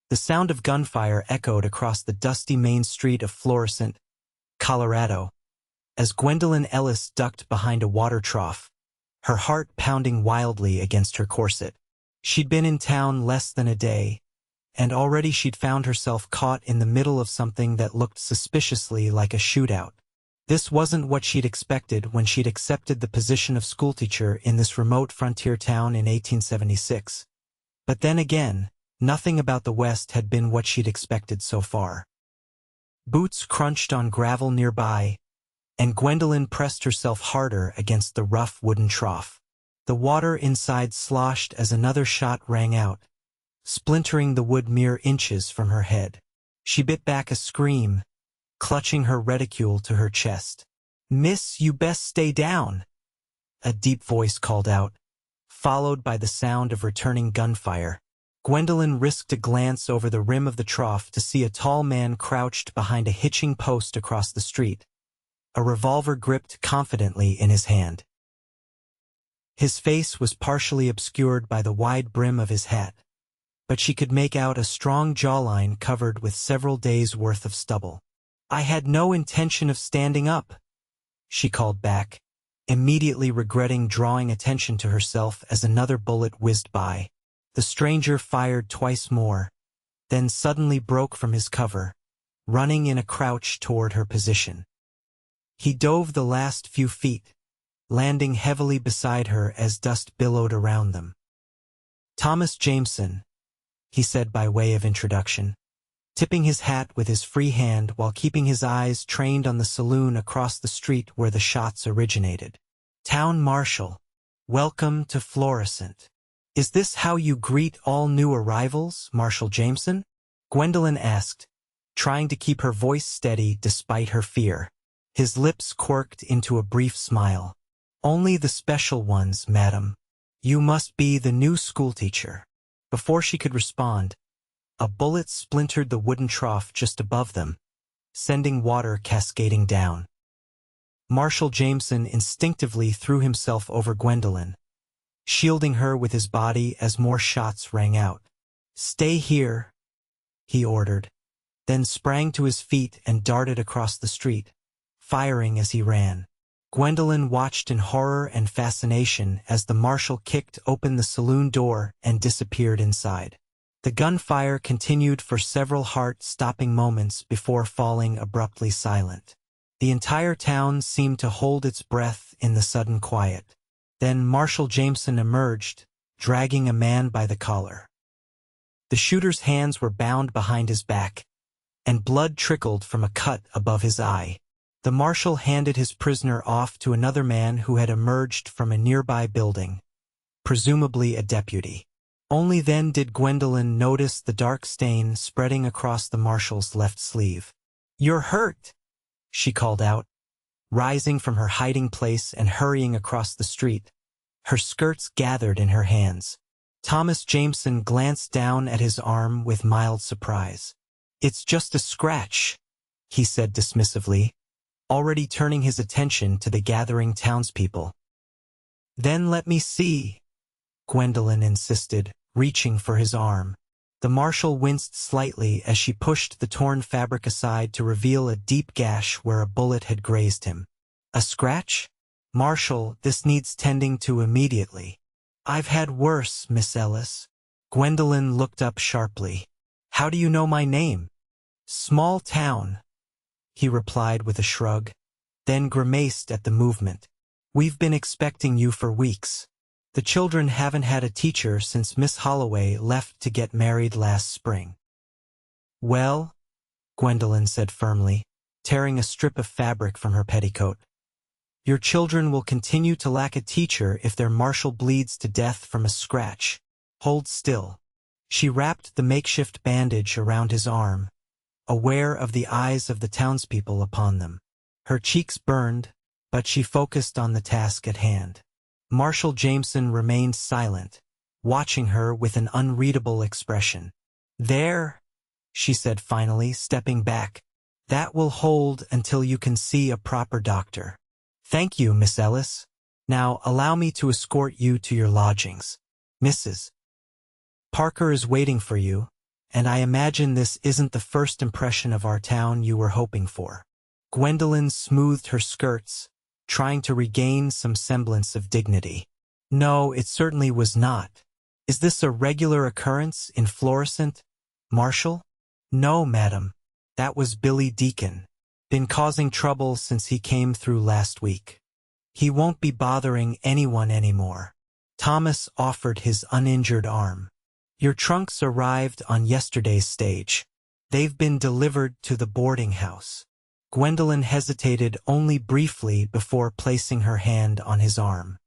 The sound of gunfire echoed across the dusty main street of Florissant, Colorado, as Gwendolyn Ellis ducked behind a water trough, her heart pounding wildly against her corset. She'd been in town less than a day, and already she'd found herself caught in the middle of something that looked suspiciously like a shootout. This wasn't what she'd expected when she'd accepted the position of schoolteacher in this remote frontier town in 1876. But then again, nothing about the West had been what she'd expected so far. Boots crunched on gravel nearby, and Gwendolyn pressed herself harder against the rough wooden trough. The water inside sloshed as another shot rang out, splintering the wood mere inches from her head. She bit back a scream, clutching her reticule to her chest. "Miss, you best stay down," a deep voice called out, followed by the sound of returning gunfire. Gwendolyn risked a glance over the rim of the trough to see a tall man crouched behind a hitching post across the street, a revolver gripped confidently in his hand. His face was partially obscured by the wide brim of his hat, but she could make out a strong jawline covered with several days' worth of stubble. "I had no intention of standing up," she called back, immediately regretting drawing attention to herself as another bullet whizzed by. The stranger fired twice more, then suddenly broke from his cover, running in a crouch toward her position. He dove the last few feet, landing heavily beside her as dust billowed around them. "Thomas Jameson," he said by way of introduction, tipping his hat with his free hand while keeping his eyes trained on the saloon across the street where the shots originated. "Town Marshal, welcome to Florissant. Is this how you greet all new arrivals, Marshal Jameson?" Gwendolyn asked, trying to keep her voice steady despite her fear. His lips quirked into a brief smile. "Only the special ones, madam. You must be the new schoolteacher." Before she could respond, a bullet splintered the wooden trough just above them, sending water cascading down. Marshal Jameson instinctively threw himself over Gwendolyn, shielding her with his body as more shots rang out. "Stay here," he ordered, then sprang to his feet and darted across the street, firing as he ran. Gwendolyn watched in horror and fascination as the marshal kicked open the saloon door and disappeared inside. The gunfire continued for several heart-stopping moments before falling abruptly silent. The entire town seemed to hold its breath in the sudden quiet. Then Marshal Jameson emerged, dragging a man by the collar. The shooter's hands were bound behind his back, and blood trickled from a cut above his eye. The marshal handed his prisoner off to another man who had emerged from a nearby building, presumably a deputy. Only then did Gwendolyn notice the dark stain spreading across the marshal's left sleeve. "You're hurt," she called out, rising from her hiding place and hurrying across the street, her skirts gathered in her hands. Thomas Jameson glanced down at his arm with mild surprise. "It's just a scratch," he said dismissively, already turning his attention to the gathering townspeople. "Then let me see," Gwendolyn insisted, reaching for his arm. The marshal winced slightly as she pushed the torn fabric aside to reveal a deep gash where a bullet had grazed him. "A scratch? Marshal, this needs tending to immediately." "I've had worse, Miss Ellis." Gwendolyn looked up sharply. "How do you know my name?" "Small town," he replied with a shrug, then grimaced at the movement. "We've been expecting you for weeks. The children haven't had a teacher since Miss Holloway left to get married last spring." "Well," Gwendolyn said firmly, tearing a strip of fabric from her petticoat, "your children will continue to lack a teacher if their marshal bleeds to death from a scratch. Hold still." She wrapped the makeshift bandage around his arm, aware of the eyes of the townspeople upon them. Her cheeks burned, but she focused on the task at hand. Marshal Jameson remained silent, watching her with an unreadable expression. "There," she said finally, stepping back. "That will hold until you can see a proper doctor." "Thank you, Miss Ellis. Now allow me to escort you to your lodgings. Mrs. Parker is waiting for you, and I imagine this isn't the first impression of our town you were hoping for. Gwendolyn smoothed her skirts, trying to regain some semblance of dignity. No, it certainly was not. Is this a regular occurrence in Florissant, Marshal? No, madam. That was Billy Deacon. Been causing trouble since he came through last week. He won't be bothering anyone anymore. Thomas offered his uninjured arm. Your trunks arrived on yesterday's stage. They've been delivered to the boarding house. Gwendolyn hesitated only briefly before placing her hand on his arm.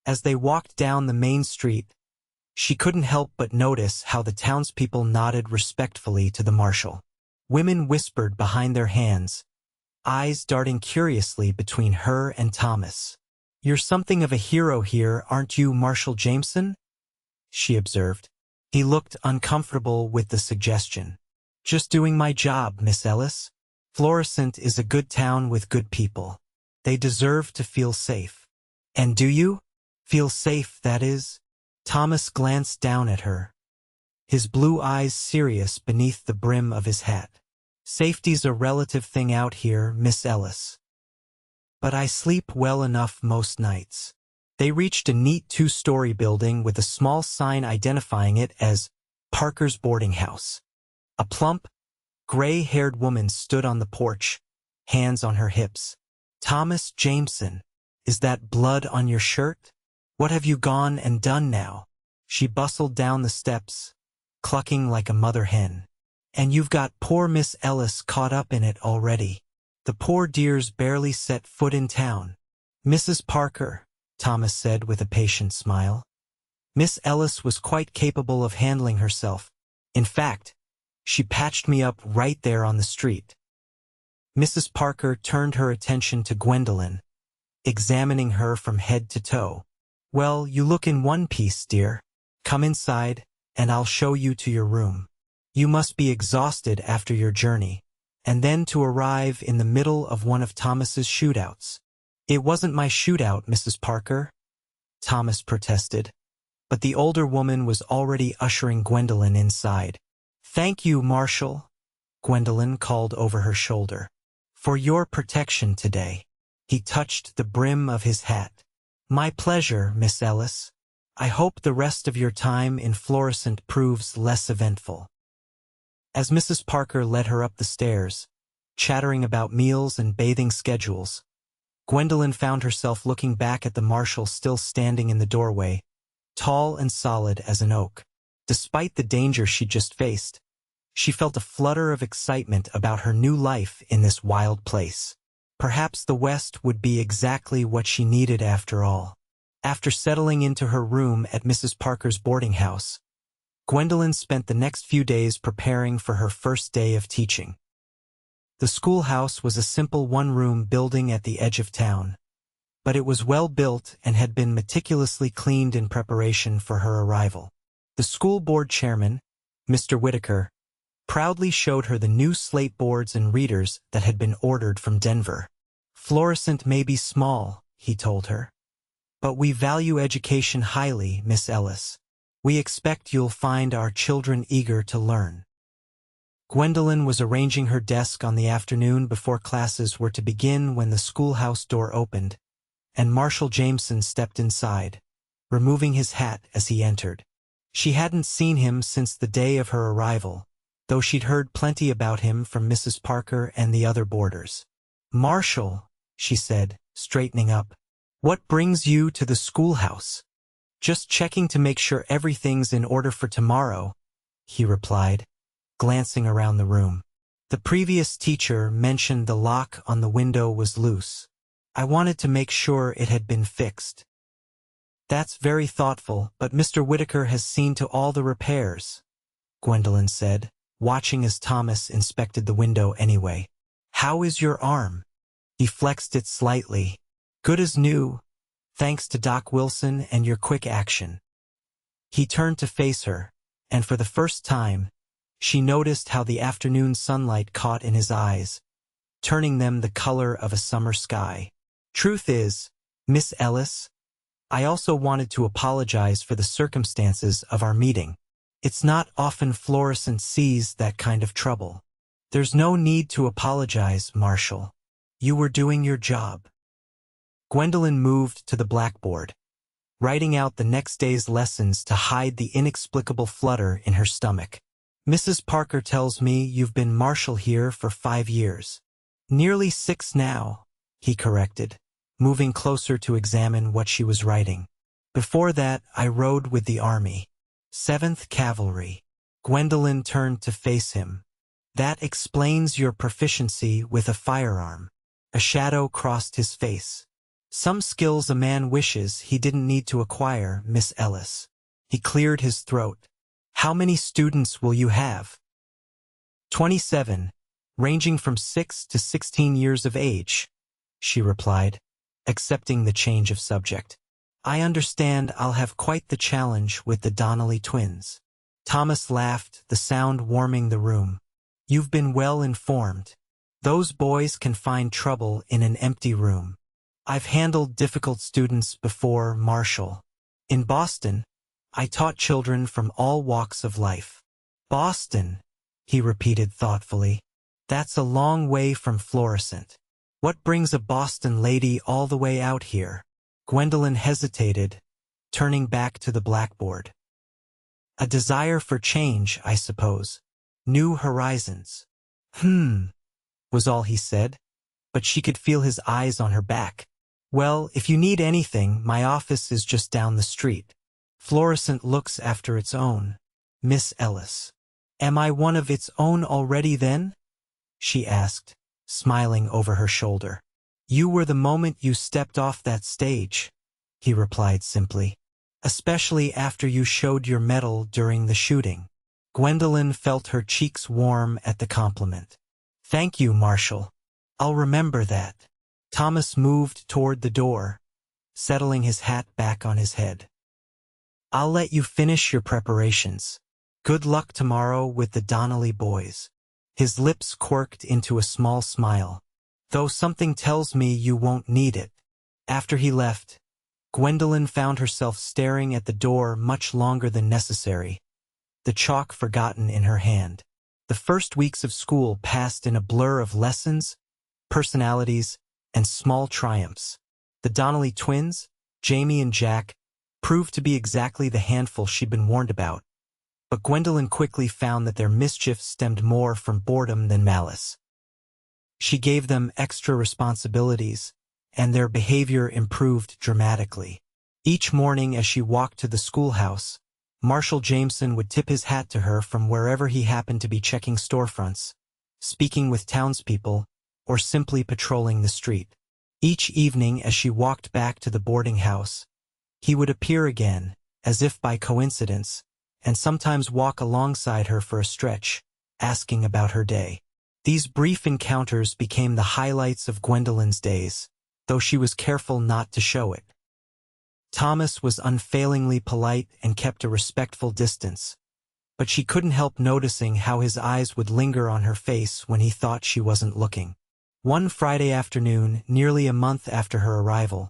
As they walked down the main street, she couldn't help but notice how the townspeople nodded respectfully to the marshal. Women whispered behind their hands, eyes darting curiously between her and Thomas. You're something of a hero here, aren't you, Marshal Jameson? She observed. He looked uncomfortable with the suggestion. Just doing my job, Miss Ellis. Florissant is a good town with good people. They deserve to feel safe. And do you? Feel safe, that is? Thomas glanced down at her, his blue eyes serious beneath the brim of his hat. Safety's a relative thing out here, Miss Ellis. But I sleep well enough most nights. They reached a neat two-story building with a small sign identifying it as Parker's boarding house. A plump, gray-haired woman stood on the porch, hands on her hips. Thomas Jameson, is that blood on your shirt? What have you gone and done now? She bustled down the steps, clucking like a mother hen. And you've got poor Miss Ellis caught up in it already. The poor dear's barely set foot in town. Mrs. Parker, Thomas said with a patient smile. Miss Ellis was quite capable of handling herself. In fact, she patched me up right there on the street. Mrs. Parker turned her attention to Gwendolyn, examining her from head to toe. Well, you look in one piece, dear. Come inside, and I'll show you to your room. You must be exhausted after your journey, and then to arrive in the middle of one of Thomas's shootouts. It wasn't my shootout, Mrs. Parker, Thomas protested, but the older woman was already ushering Gwendolyn inside. Thank you, Marshal, Gwendolyn called over her shoulder. For your protection today. He touched the brim of his hat. My pleasure, Miss Ellis. I hope the rest of your time in Florissant proves less eventful. As Mrs. Parker led her up the stairs, chattering about meals and bathing schedules, Gwendolyn found herself looking back at the marshal still standing in the doorway, tall and solid as an oak. Despite the danger she'd just faced, she felt a flutter of excitement about her new life in this wild place. Perhaps the West would be exactly what she needed after all. After settling into her room at Mrs. Parker's boarding house, Gwendolyn spent the next few days preparing for her first day of teaching. The schoolhouse was a simple one-room building at the edge of town, but it was well built and had been meticulously cleaned in preparation for her arrival. The school board chairman, Mr. Whitaker, proudly showed her the new slate boards and readers that had been ordered from Denver. Florissant may be small, he told her, but we value education highly, Miss Ellis. We expect you'll find our children eager to learn. Gwendolyn was arranging her desk on the afternoon before classes were to begin when the schoolhouse door opened, and Marshal Jameson stepped inside, removing his hat as he entered. She hadn't seen him since the day of her arrival, though she'd heard plenty about him from Mrs. Parker and the other boarders. Marshal, she said, straightening up, what brings you to the schoolhouse? Just checking to make sure everything's in order for tomorrow, he replied, glancing around the room. The previous teacher mentioned the lock on the window was loose. I wanted to make sure it had been fixed. That's very thoughtful, but Mr. Whitaker has seen to all the repairs, Gwendolyn said, watching as Thomas inspected the window anyway. How is your arm? He flexed it slightly. Good as new, thanks to Doc Wilson and your quick action. He turned to face her, and for the first time, she noticed how the afternoon sunlight caught in his eyes, turning them the color of a summer sky. Truth is, Miss Ellis, I also wanted to apologize for the circumstances of our meeting. It's not often Florissant sees that kind of trouble. There's no need to apologize, Marshal. You were doing your job. Gwendolyn moved to the blackboard, writing out the next day's lessons to hide the inexplicable flutter in her stomach. Mrs. Parker tells me you've been marshal here for 5 years. Nearly 6 now, he corrected, moving closer to examine what she was writing. Before that, I rode with the army. 7th Cavalry. Gwendolyn turned to face him. That explains your proficiency with a firearm. A shadow crossed his face. Some skills a man wishes he didn't need to acquire, Miss Ellis. He cleared his throat. How many students will you have? 27, ranging from 6 to 16 years of age, she replied, accepting the change of subject. I understand I'll have quite the challenge with the Donnelly twins. Thomas laughed, the sound warming the room. You've been well informed. Those boys can find trouble in an empty room. I've handled difficult students before, Marshal. In Boston, I taught children from all walks of life. Boston, he repeated thoughtfully. That's a long way from Florissant. What brings a Boston lady all the way out here? Gwendolyn hesitated, turning back to the blackboard. A desire for change, I suppose. New horizons. Was all he said, but she could feel his eyes on her back. Well, if you need anything, my office is just down the street. Florissant looks after its own. Miss Ellis. Am I one of its own already then? She asked, smiling over her shoulder. You were the moment you stepped off that stage, he replied simply. Especially after you showed your mettle during the shooting. Gwendolyn felt her cheeks warm at the compliment. Thank you, Marshal. I'll remember that. Thomas moved toward the door, settling his hat back on his head. I'll let you finish your preparations. Good luck tomorrow with the Donnelly boys. His lips quirked into a small smile. Though something tells me you won't need it. After he left, Gwendolyn found herself staring at the door much longer than necessary, the chalk forgotten in her hand. The first weeks of school passed in a blur of lessons, personalities, and small triumphs. The Donnelly twins, Jamie and Jack, proved to be exactly the handful she'd been warned about, but Gwendolyn quickly found that their mischief stemmed more from boredom than malice. She gave them extra responsibilities, and their behavior improved dramatically. Each morning as she walked to the schoolhouse, Marshal Jameson would tip his hat to her from wherever he happened to be checking storefronts, speaking with townspeople, or simply patrolling the street. Each evening as she walked back to the boarding house, he would appear again, as if by coincidence, and sometimes walk alongside her for a stretch, asking about her day. These brief encounters became the highlights of Gwendolyn's days, though she was careful not to show it. Thomas was unfailingly polite and kept a respectful distance, but she couldn't help noticing how his eyes would linger on her face when he thought she wasn't looking. One Friday afternoon, nearly a month after her arrival,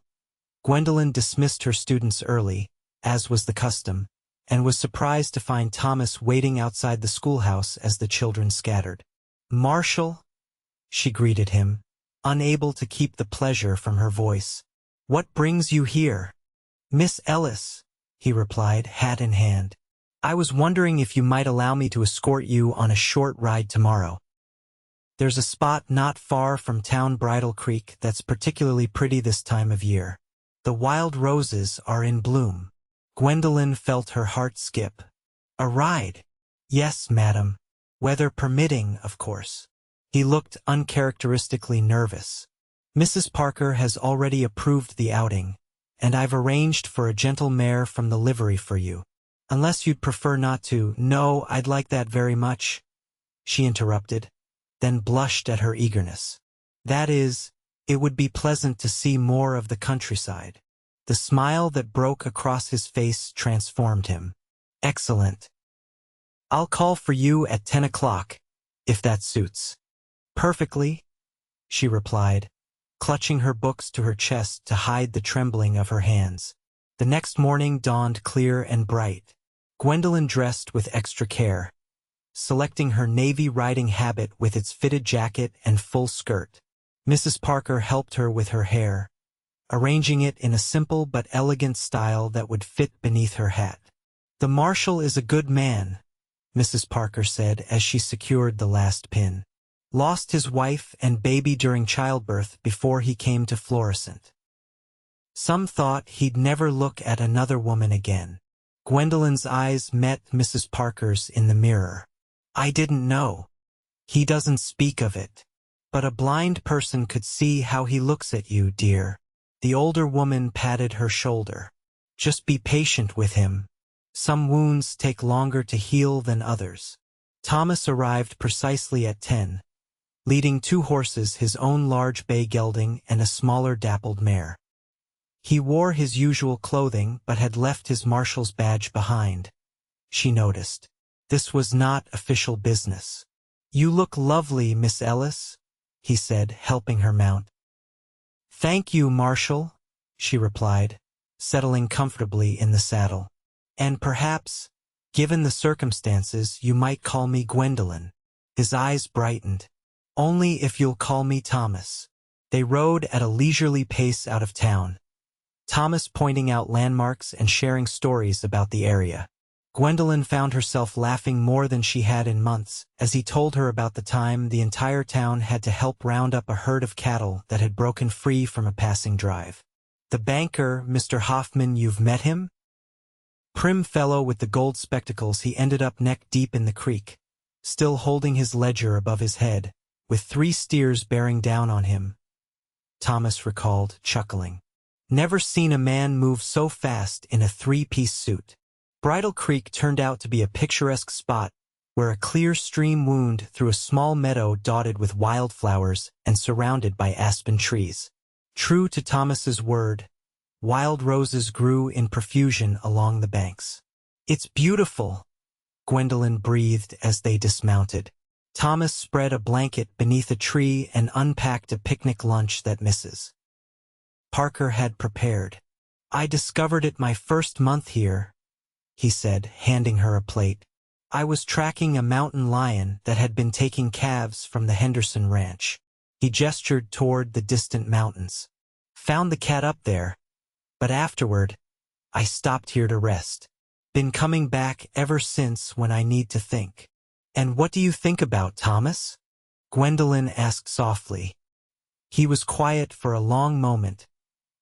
Gwendolyn dismissed her students early, as was the custom, and was surprised to find Thomas waiting outside the schoolhouse as the children scattered. Marshal, she greeted him, unable to keep the pleasure from her voice. What brings you here? Miss Ellis, he replied, hat in hand. I was wondering if you might allow me to escort you on a short ride tomorrow. There's a spot not far from town, Bridal Creek, that's particularly pretty this time of year. The wild roses are in bloom. Gwendolyn felt her heart skip. A ride? Yes, madam. Weather permitting, of course. He looked uncharacteristically nervous. Mrs. Parker has already approved the outing, and I've arranged for a gentle mare from the livery for you. Unless you'd prefer not to. No, I'd like that very much, she interrupted, then blushed at her eagerness. That is, it would be pleasant to see more of the countryside. The smile that broke across his face transformed him. Excellent. I'll call for you at 10 o'clock, if that suits. Perfectly, she replied, clutching her books to her chest to hide the trembling of her hands. The next morning dawned clear and bright. Gwendolyn dressed with extra care, selecting her navy riding habit with its fitted jacket and full skirt. Mrs. Parker helped her with her hair, arranging it in a simple but elegant style that would fit beneath her hat. "The marshal is a good man," Mrs. Parker said as she secured the last pin. "Lost his wife and baby during childbirth before he came to Florissant. Some thought he'd never look at another woman again." Gwendolyn's eyes met Mrs. Parker's in the mirror. "I didn't know. He doesn't speak of it. But a blind person could see how he looks at you, dear." The older woman patted her shoulder. "Just be patient with him. Some wounds take longer to heal than others." Thomas arrived precisely at 10, leading 2 horses, his own large bay gelding and a smaller dappled mare. He wore his usual clothing but had left his marshal's badge behind, she noticed. This was not official business. "You look lovely, Miss Ellis," he said, helping her mount. "Thank you, Marshal," she replied, settling comfortably in the saddle. "And perhaps, given the circumstances, you might call me Gwendolyn." His eyes brightened. "Only if you'll call me Thomas." They rode at a leisurely pace out of town, Thomas pointing out landmarks and sharing stories about the area. Gwendolyn found herself laughing more than she had in months as he told her about the time the entire town had to help round up a herd of cattle that had broken free from a passing drive. "The banker, Mr. Hoffman, you've met him?" Prim fellow with the gold spectacles, he ended up neck-deep in the creek, still holding his ledger above his head, with 3 steers bearing down on him, Thomas recalled, chuckling. Never seen a man move so fast in a 3-piece suit. Bridle Creek turned out to be a picturesque spot where a clear stream wound through a small meadow dotted with wildflowers and surrounded by aspen trees. True to Thomas's word, wild roses grew in profusion along the banks. "It's beautiful," Gwendolyn breathed as they dismounted. Thomas spread a blanket beneath a tree and unpacked a picnic lunch that Mrs. Parker had prepared. "I discovered it my first month here," he said, handing her a plate. "I was tracking a mountain lion that had been taking calves from the Henderson ranch." He gestured toward the distant mountains. "Found the cat up there, but afterward, I stopped here to rest. Been coming back ever since when I need to think." "And what do you think about, Thomas?" Gwendolyn asked softly. He was quiet for a long moment,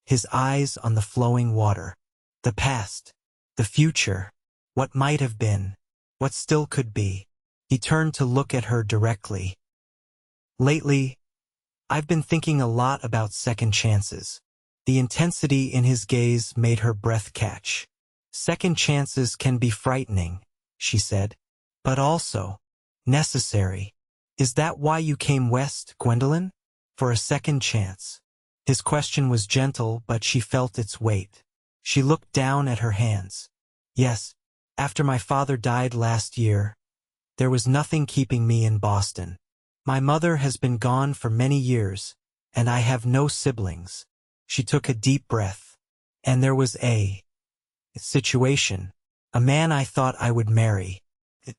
his eyes on the flowing water. "The past, the future, what might have been, what still could be." He turned to look at her directly. "Lately, I've been thinking a lot about second chances." The intensity in his gaze made her breath catch. "Second chances can be frightening," she said, "but also necessary. Is that why you came west, Gwendolyn? For a second chance?" His question was gentle, but she felt its weight. She looked down at her hands. "Yes, after my father died last year, there was nothing keeping me in Boston. My mother has been gone for many years, and I have no siblings." She took a deep breath. "And there was a situation, a man I thought I would marry. It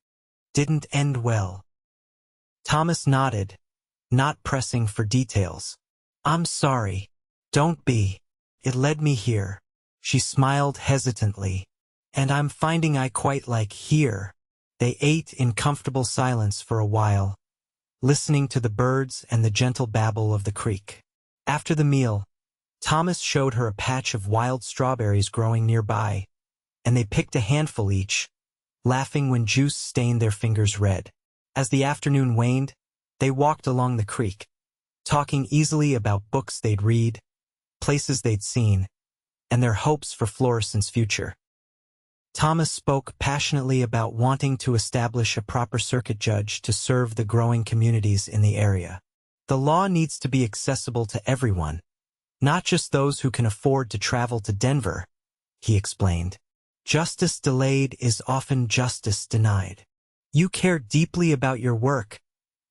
didn't end well." Thomas nodded, not pressing for details. "I'm sorry. Don't be. It led me here." She smiled hesitantly. "And I'm finding I quite like here." They ate in comfortable silence for a while, listening to the birds and the gentle babble of the creek. After the meal, Thomas showed her a patch of wild strawberries growing nearby, and they picked a handful each, laughing when juice stained their fingers red. As the afternoon waned, they walked along the creek, talking easily about books they'd read, places they'd seen, and their hopes for Florissant's future. Thomas spoke passionately about wanting to establish a proper circuit judge to serve the growing communities in the area. "The law needs to be accessible to everyone, not just those who can afford to travel to Denver," he explained. "Justice delayed is often justice denied." "You care deeply about your work,"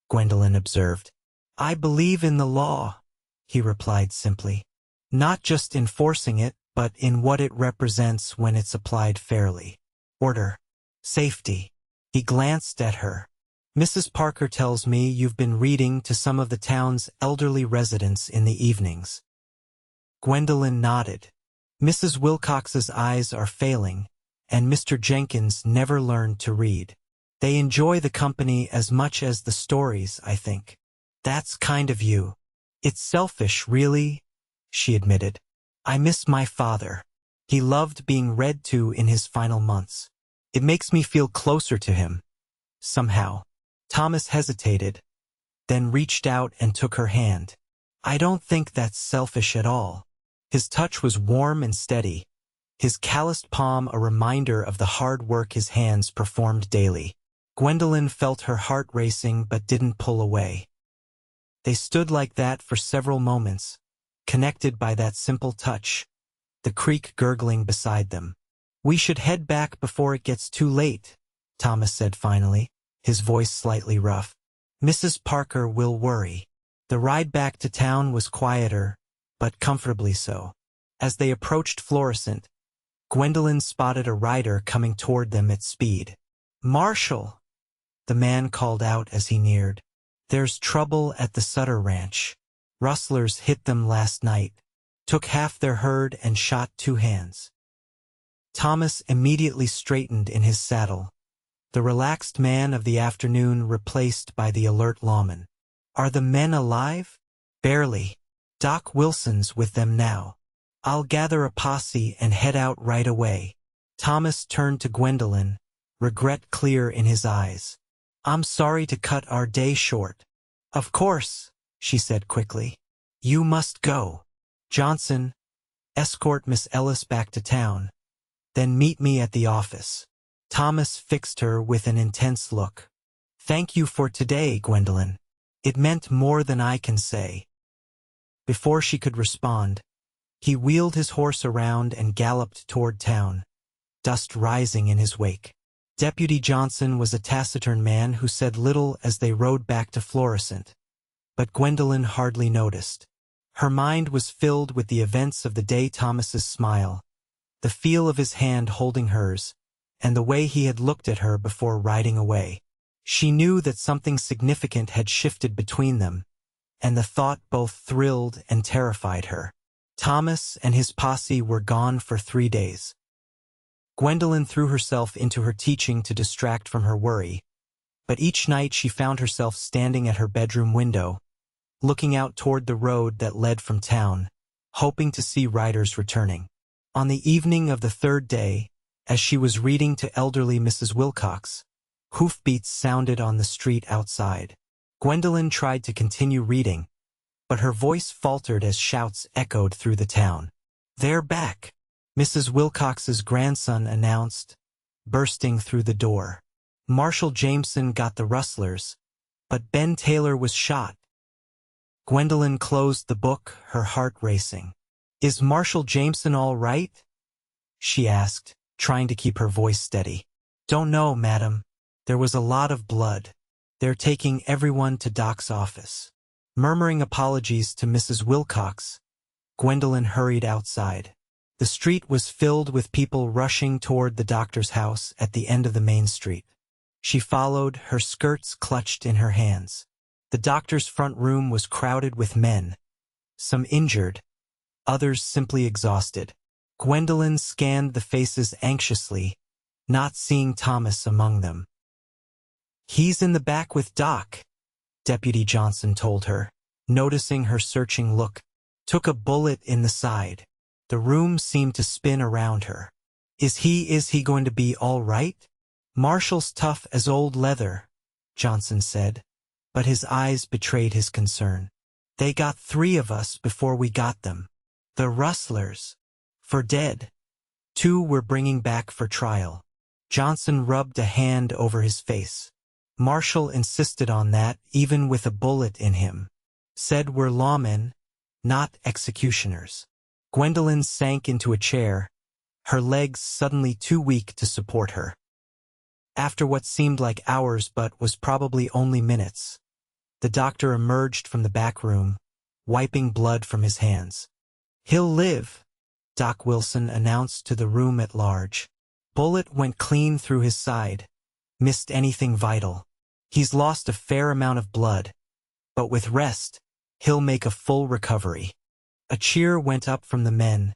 Gwendolyn observed. "I believe in the law," he replied simply. "Not just enforcing it, but in what it represents when it's applied fairly. Order, Safety. He glanced at her. Mrs. Parker tells me you've been reading to some of the town's elderly residents in the evenings. Gwendolyn nodded. Mrs. Wilcox's eyes are failing, and Mr. Jenkins never learned to read. They enjoy the company as much as the stories, I think. That's kind of you. It's selfish, really, she admitted. I miss my father. He loved being read to in his final months. It makes me feel closer to him. Somehow. Thomas hesitated, then reached out and took her hand. I don't think that's selfish at all. His touch was warm and steady, his calloused palm a reminder of the hard work his hands performed daily. Gwendolyn felt her heart racing but didn't pull away. They stood like that for several moments, connected by that simple touch, the creek gurgling beside them. We should head back before it gets too late, Thomas said finally, his voice slightly rough. Mrs. Parker will worry. The ride back to town was quieter, but comfortably so. As they approached Florissant, Gwendolyn spotted a rider coming toward them at speed. Marshal! The man called out as he neared. There's trouble at the Sutter Ranch. Rustlers hit them last night, took half their herd and shot 2 hands. Thomas immediately straightened in his saddle, the relaxed man of the afternoon replaced by the alert lawman. Are the men alive? Barely. Doc Wilson's with them now. I'll gather a posse and head out right away. Thomas turned to Gwendolyn, regret clear in his eyes. I'm sorry to cut our day short. Of course, she said quickly. You must go. Johnson, escort Miss Ellis back to town. Then meet me at the office. Thomas fixed her with an intense look. Thank you for today, Gwendolyn. It meant more than I can say. Before she could respond, he wheeled his horse around and galloped toward town, dust rising in his wake. Deputy Johnson was a taciturn man who said little as they rode back to Florissant, but Gwendolyn hardly noticed. Her mind was filled with the events of the day. Thomas's smile, the feel of his hand holding hers, and the way he had looked at her before riding away. She knew that something significant had shifted between them, and the thought both thrilled and terrified her. Thomas and his posse were gone for 3 days. Gwendolyn threw herself into her teaching to distract from her worry, but each night she found herself standing at her bedroom window, looking out toward the road that led from town, hoping to see riders returning. On the evening of the 3rd day, as she was reading to elderly Mrs. Wilcox, hoofbeats sounded on the street outside. Gwendolyn tried to continue reading, but her voice faltered as shouts echoed through the town. They're back, Mrs. Wilcox's grandson announced, bursting through the door. Marshal Jameson got the rustlers, but Ben Taylor was shot. Gwendolyn closed the book, her heart racing. Is Marshal Jameson all right? She asked, trying to keep her voice steady. Don't know, madam. There was a lot of blood. They're taking everyone to Doc's office. Murmuring apologies to Mrs. Wilcox, Gwendolyn hurried outside. The street was filled with people rushing toward the doctor's house at the end of the main street. She followed, her skirts clutched in her hands. The doctor's front room was crowded with men, some injured, others simply exhausted. Gwendolyn scanned the faces anxiously, not seeing Thomas among them. He's in the back with Doc, Deputy Johnson told her, noticing her searching look. Took a bullet in the side. The room seemed to spin around her. Is he going to be all right? Marshal's tough as old leather, Johnson said, but his eyes betrayed his concern. They got 3 of us before we got them. The rustlers. For dead. 2 we're bringing back for trial. Johnson rubbed a hand over his face. Marshal insisted on that, even with a bullet in him. Said we're lawmen, not executioners. Gwendolyn sank into a chair, her legs suddenly too weak to support her. After what seemed like hours but was probably only minutes, the doctor emerged from the back room, wiping blood from his hands. He'll live, Doc Wilson announced to the room at large. Bullet went clean through his side. Missed anything vital. He's lost a fair amount of blood, but with rest, he'll make a full recovery. A cheer went up from the men,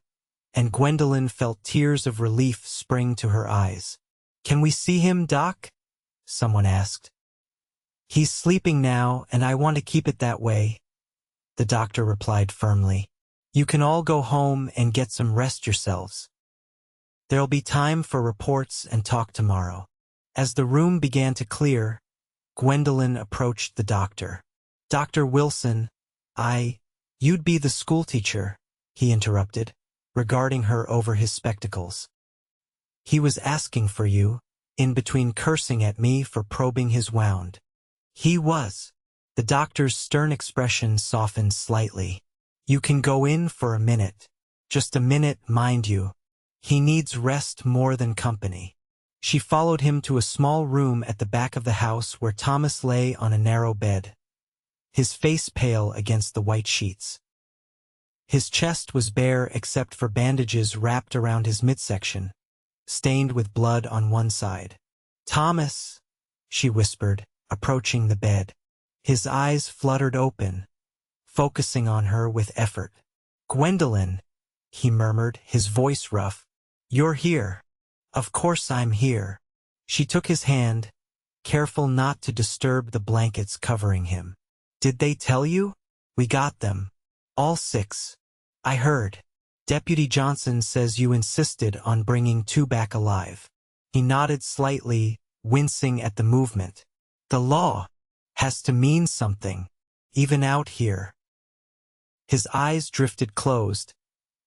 and Gwendolyn felt tears of relief spring to her eyes. "Can we see him, Doc?" someone asked. "He's sleeping now, and I want to keep it that way," the doctor replied firmly. "You can all go home and get some rest yourselves. There'll be time for reports and talk tomorrow." As the room began to clear, Gwendolyn approached the doctor. "Dr. Wilson, you'd be the schoolteacher," he interrupted, regarding her over his spectacles. "He was asking for you, in between cursing at me for probing his wound." "He was." The doctor's stern expression softened slightly. "You can go in for a minute. Just a minute, mind you. He needs rest more than company." She followed him to a small room at the back of the house where Thomas lay on a narrow bed, his face pale against the white sheets. His chest was bare except for bandages wrapped around his midsection, stained with blood on one side. "Thomas," she whispered, approaching the bed. His eyes fluttered open, focusing on her with effort. "Gwendolyn," he murmured, his voice rough. "You're here." "Of course I'm here." She took his hand, careful not to disturb the blankets covering him. "Did they tell you?" "We got them. All 6. I heard. Deputy Johnson says you insisted on bringing 2 back alive." He nodded slightly, wincing at the movement. "The law has to mean something, even out here." His eyes drifted closed,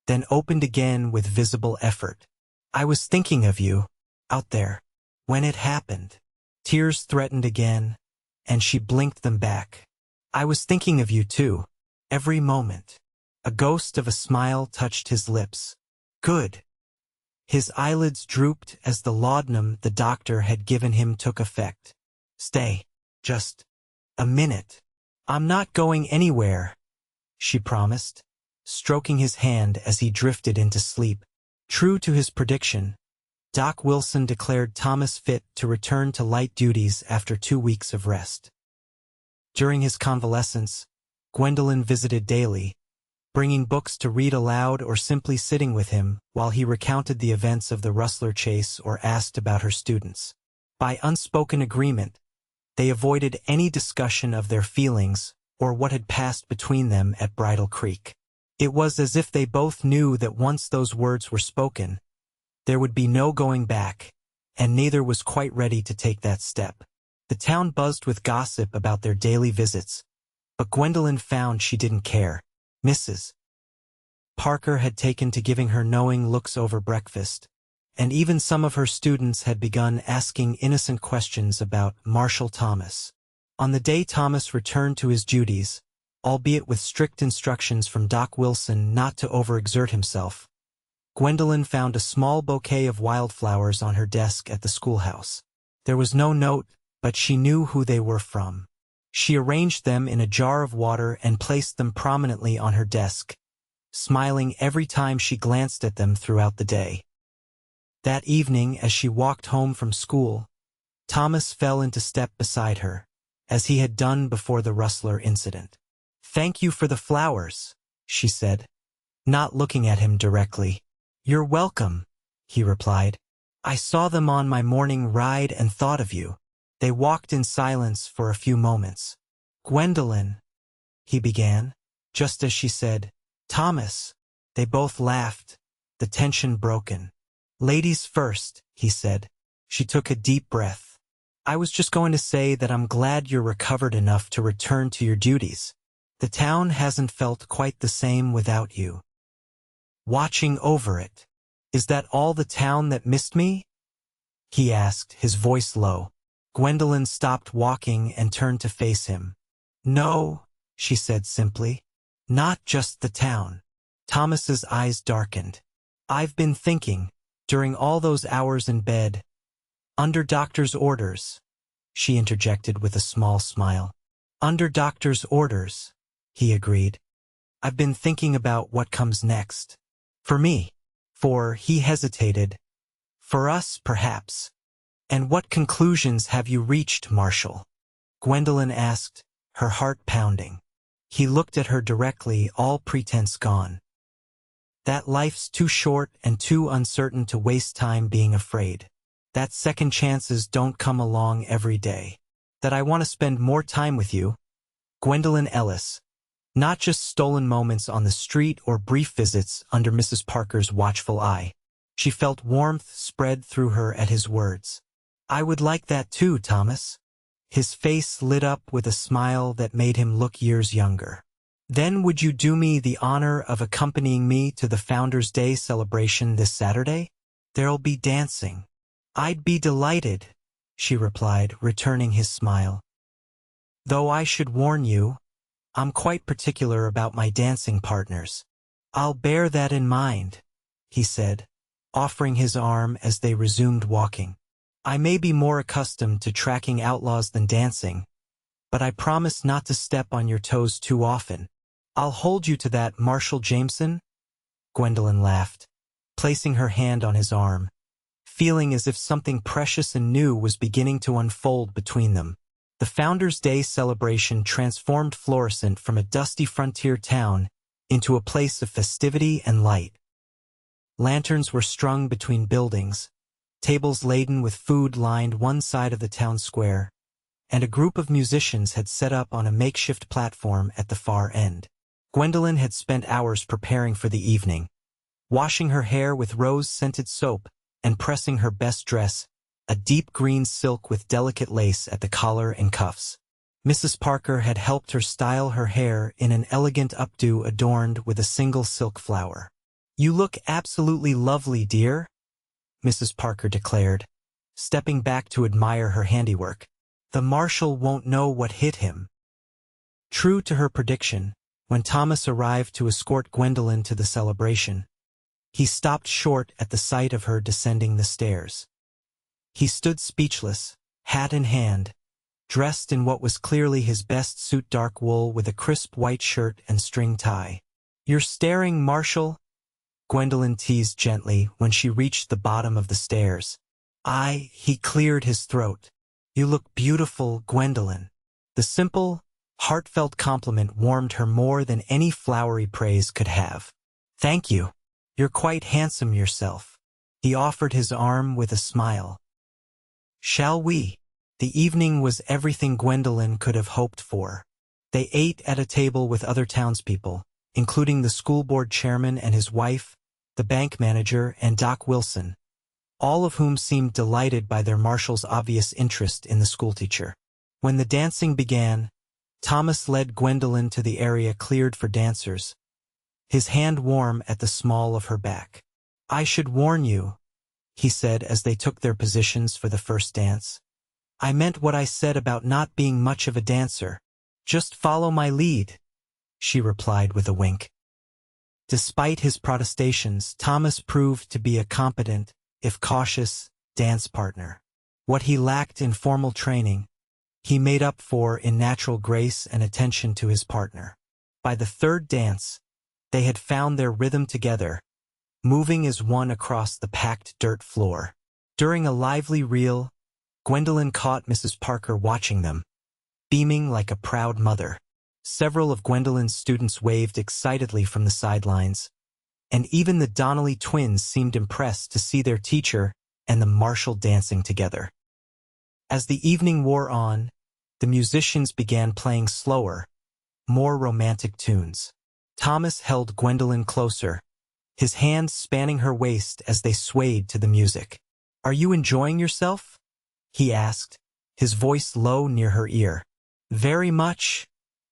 then opened again with visible effort. "I was thinking of you, out there, when it happened." Tears threatened again, and she blinked them back. "I was thinking of you too, every moment." A ghost of a smile touched his lips. "Good." His eyelids drooped as the laudanum the doctor had given him took effect. "Stay. Just a minute." "I'm not going anywhere," she promised, stroking his hand as he drifted into sleep. True to his prediction, Doc Wilson declared Thomas fit to return to light duties after 2 weeks of rest. During his convalescence, Gwendolyn visited daily, bringing books to read aloud or simply sitting with him while he recounted the events of the Rustler chase or asked about her students. By unspoken agreement, they avoided any discussion of their feelings or what had passed between them at Bridal Creek. It was as if they both knew that once those words were spoken, there would be no going back, and neither was quite ready to take that step. The town buzzed with gossip about their daily visits, but Gwendolyn found she didn't care. Mrs. Parker had taken to giving her knowing looks over breakfast, and even some of her students had begun asking innocent questions about Marshal Thomas. On the day Thomas returned to his duties, albeit with strict instructions from Doc Wilson not to overexert himself, Gwendolyn found a small bouquet of wildflowers on her desk at the schoolhouse. There was no note, but she knew who they were from. She arranged them in a jar of water and placed them prominently on her desk, smiling every time she glanced at them throughout the day. That evening, as she walked home from school, Thomas fell into step beside her, as he had done before the Rustler incident. "Thank you for the flowers," she said, not looking at him directly. "You're welcome," he replied. "I saw them on my morning ride and thought of you." They walked in silence for a few moments. "Gwendolyn," he began, just as she said, "Thomas." They both laughed, the tension broken. "Ladies first," he said. She took a deep breath. "I was just going to say that I'm glad you're recovered enough to return to your duties. The town hasn't felt quite the same without you watching over it." "Is that all the town that missed me?" he asked, his voice low. Gwendolyn stopped walking and turned to face him. "No," she said simply. "Not just the town." Thomas's eyes darkened. "I've been thinking, during all those hours in bed, under doctor's orders," she interjected with a small smile. "Under doctor's orders," he agreed. "I've been thinking about what comes next. For me." He hesitated. For us, perhaps. And what conclusions have you reached, Marshal? Gwendolyn asked, her heart pounding. He looked at her directly, all pretense gone. That life's too short and too uncertain to waste time being afraid. That second chances don't come along every day. That I want to spend more time with you. Gwendolyn Ellis. Not just stolen moments on the street or brief visits under Mrs. Parker's watchful eye. She felt warmth spread through her at his words. I would like that too, Thomas. His face lit up with a smile that made him look years younger. Then would you do me the honor of accompanying me to the Founders' Day celebration this Saturday? There'll be dancing. I'd be delighted, she replied, returning his smile. Though I should warn you, I'm quite particular about my dancing partners. I'll bear that in mind, he said, offering his arm as they resumed walking. I may be more accustomed to tracking outlaws than dancing, but I promise not to step on your toes too often. I'll hold you to that, Marshal Jameson. Gwendolyn laughed, placing her hand on his arm, feeling as if something precious and new was beginning to unfold between them. The Founders' Day celebration transformed Florissant from a dusty frontier town into a place of festivity and light. Lanterns were strung between buildings, tables laden with food lined one side of the town square, and a group of musicians had set up on a makeshift platform at the far end. Gwendolyn had spent hours preparing for the evening, washing her hair with rose-scented soap and pressing her best dress, a deep green silk with delicate lace at the collar and cuffs. Mrs. Parker had helped her style her hair in an elegant updo adorned with a single silk flower. You look absolutely lovely, dear, Mrs. Parker declared, stepping back to admire her handiwork. The marshal won't know what hit him. True to her prediction, when Thomas arrived to escort Gwendolyn to the celebration, he stopped short at the sight of her descending the stairs. He stood speechless, hat in hand, dressed in what was clearly his best suit, dark wool with a crisp white shirt and string tie. You're staring, Marshal, Gwendolyn teased gently when she reached the bottom of the stairs. He cleared his throat. You look beautiful, Gwendolyn. The simple, heartfelt compliment warmed her more than any flowery praise could have. Thank you. You're quite handsome yourself. He offered his arm with a smile. Shall we? The evening was everything Gwendolyn could have hoped for. They ate at a table with other townspeople, including the school board chairman and his wife, the bank manager, and Doc Wilson, all of whom seemed delighted by their marshal's obvious interest in the schoolteacher. When the dancing began, Thomas led Gwendolyn to the area cleared for dancers, his hand warm at the small of her back. I should warn you, he said as they took their positions for the first dance. I meant what I said about not being much of a dancer. Just follow my lead, she replied with a wink. Despite his protestations, Thomas proved to be a competent, if cautious, dance partner. What he lacked in formal training, he made up for in natural grace and attention to his partner. By the third dance, they had found their rhythm together, moving as one across the packed dirt floor. During a lively reel, Gwendolyn caught Mrs. Parker watching them, beaming like a proud mother. Several of Gwendolyn's students waved excitedly from the sidelines, and even the Donnelly twins seemed impressed to see their teacher and the marshal dancing together. As the evening wore on, the musicians began playing slower, more romantic tunes. Thomas held Gwendolyn closer, his hands spanning her waist as they swayed to the music. Are you enjoying yourself? He asked, his voice low near her ear. Very much,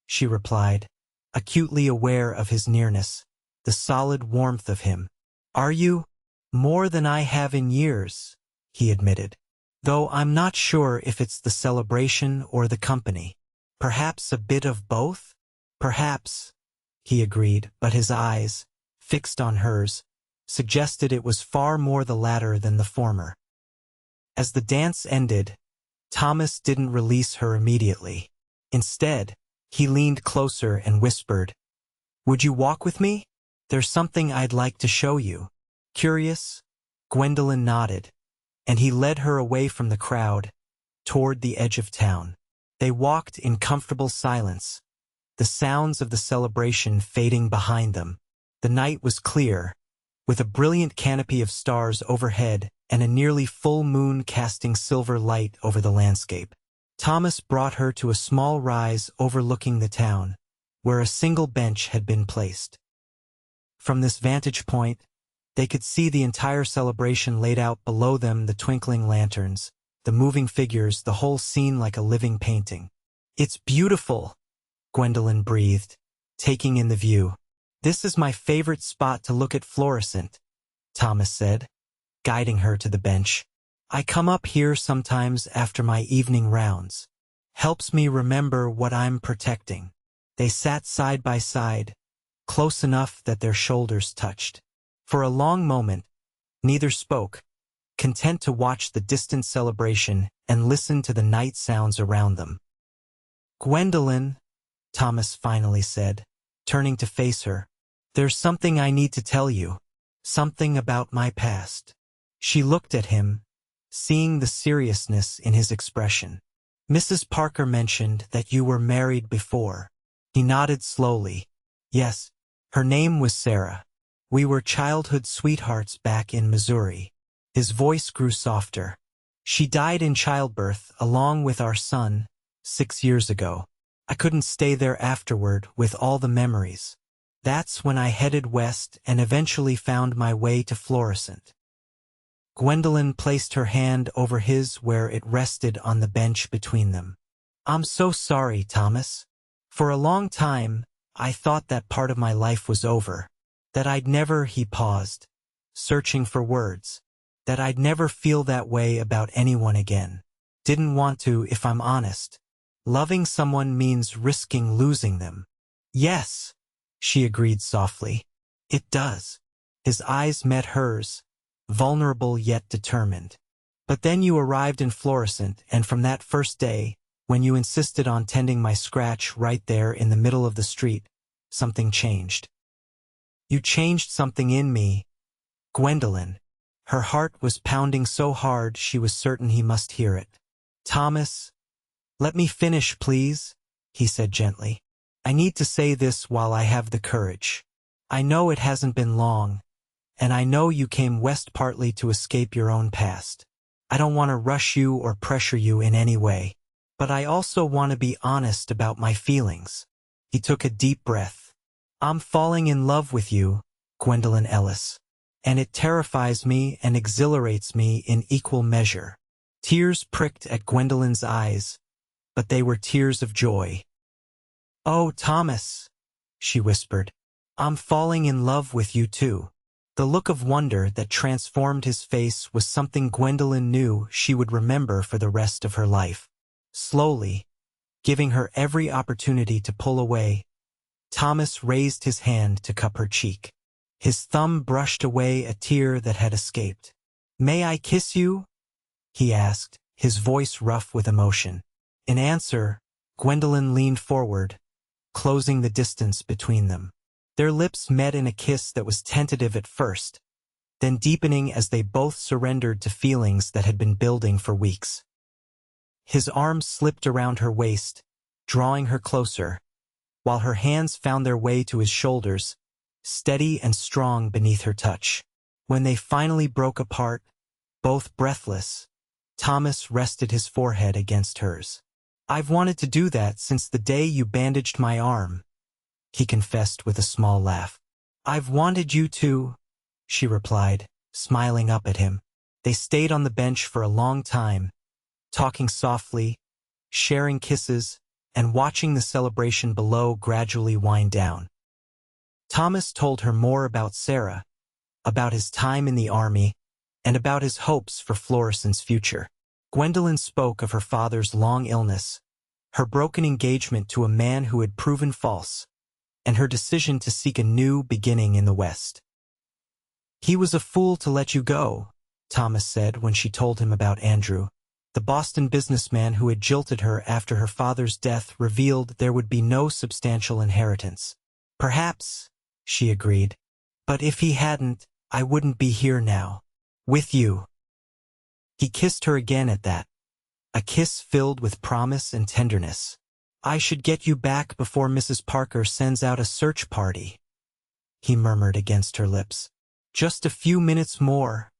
she replied, acutely aware of his nearness, the solid warmth of him. Are you? More than I have in years, he admitted. Though I'm not sure if it's the celebration or the company. Perhaps a bit of both? Perhaps, he agreed, but his eyes, fixed on hers, suggested it was far more the latter than the former. As the dance ended, Thomas didn't release her immediately. Instead, he leaned closer and whispered, Would you walk with me? There's something I'd like to show you. Curious? Gwendolyn nodded, and he led her away from the crowd, toward the edge of town. They walked in comfortable silence, the sounds of the celebration fading behind them. The night was clear, with a brilliant canopy of stars overhead and a nearly full moon casting silver light over the landscape. Thomas brought her to a small rise overlooking the town, where a single bench had been placed. From this vantage point, they could see the entire celebration laid out below them, the twinkling lanterns, the moving figures, the whole scene like a living painting. "It's beautiful," Gwendolyn breathed, taking in the view. "This is my favorite spot to look at Florissant," Thomas said, guiding her to the bench. "I come up here sometimes after my evening rounds. Helps me remember what I'm protecting." They sat side by side, close enough that their shoulders touched. For a long moment, neither spoke, content to watch the distant celebration and listen to the night sounds around them. "Gwendolyn," Thomas finally said, turning to face her, "there's something I need to tell you. Something about my past." She looked at him, seeing the seriousness in his expression. "Mrs. Parker mentioned that you were married before." He nodded slowly. "Yes, her name was Sarah. We were childhood sweethearts back in Missouri." His voice grew softer. "She died in childbirth along with our son 6 years ago. I couldn't stay there afterward with all the memories. That's when I headed west and eventually found my way to Florissant." Gwendolyn placed her hand over his where it rested on the bench between them. "I'm so sorry, Thomas. For a long time, I thought that part of my life was over. That I'd never," he paused, searching for words, "that I'd never feel that way about anyone again. Didn't want to, if I'm honest. Loving someone means risking losing them." "Yes," she agreed softly. "It does." His eyes met hers, vulnerable yet determined. "But then you arrived in Florissant, and from that first day, when you insisted on tending my scratch right there in the middle of the street, something changed. You changed something in me, Gwendolyn." Her heart was pounding so hard she was certain he must hear it. "Thomas, let me finish, please," he said gently. "I need to say this while I have the courage. I know it hasn't been long, and I know you came west partly to escape your own past. I don't want to rush you or pressure you in any way. But I also want to be honest about my feelings." He took a deep breath. "I'm falling in love with you, Gwendolyn Ellis. And it terrifies me and exhilarates me in equal measure." Tears pricked at Gwendolyn's eyes, but they were tears of joy. "Oh, Thomas," she whispered, "I'm falling in love with you too." The look of wonder that transformed his face was something Gwendolyn knew she would remember for the rest of her life. Slowly, giving her every opportunity to pull away, Thomas raised his hand to cup her cheek. His thumb brushed away a tear that had escaped. "May I kiss you?" he asked, his voice rough with emotion. In answer, Gwendolyn leaned forward, closing the distance between them. Their lips met in a kiss that was tentative at first, then deepening as they both surrendered to feelings that had been building for weeks. His arms slipped around her waist, drawing her closer, while her hands found their way to his shoulders, steady and strong beneath her touch. When they finally broke apart, both breathless, Thomas rested his forehead against hers. "I've wanted to do that since the day you bandaged my arm," he confessed with a small laugh. "I've wanted you to," she replied, smiling up at him. They stayed on the bench for a long time, talking softly, sharing kisses, and watching the celebration below gradually wind down. Thomas told her more about Sarah, about his time in the army, and about his hopes for Florissant's future. Gwendolyn spoke of her father's long illness, her broken engagement to a man who had proven false, and her decision to seek a new beginning in the West. "He was a fool to let you go," Thomas said when she told him about Andrew. The Boston businessman who had jilted her after her father's death revealed there would be no substantial inheritance. "Perhaps," she agreed, "but if he hadn't, I wouldn't be here now, with you." He kissed her again at that, a kiss filled with promise and tenderness. "I should get you back before Mrs. Parker sends out a search party," he murmured against her lips. "Just a few minutes more,"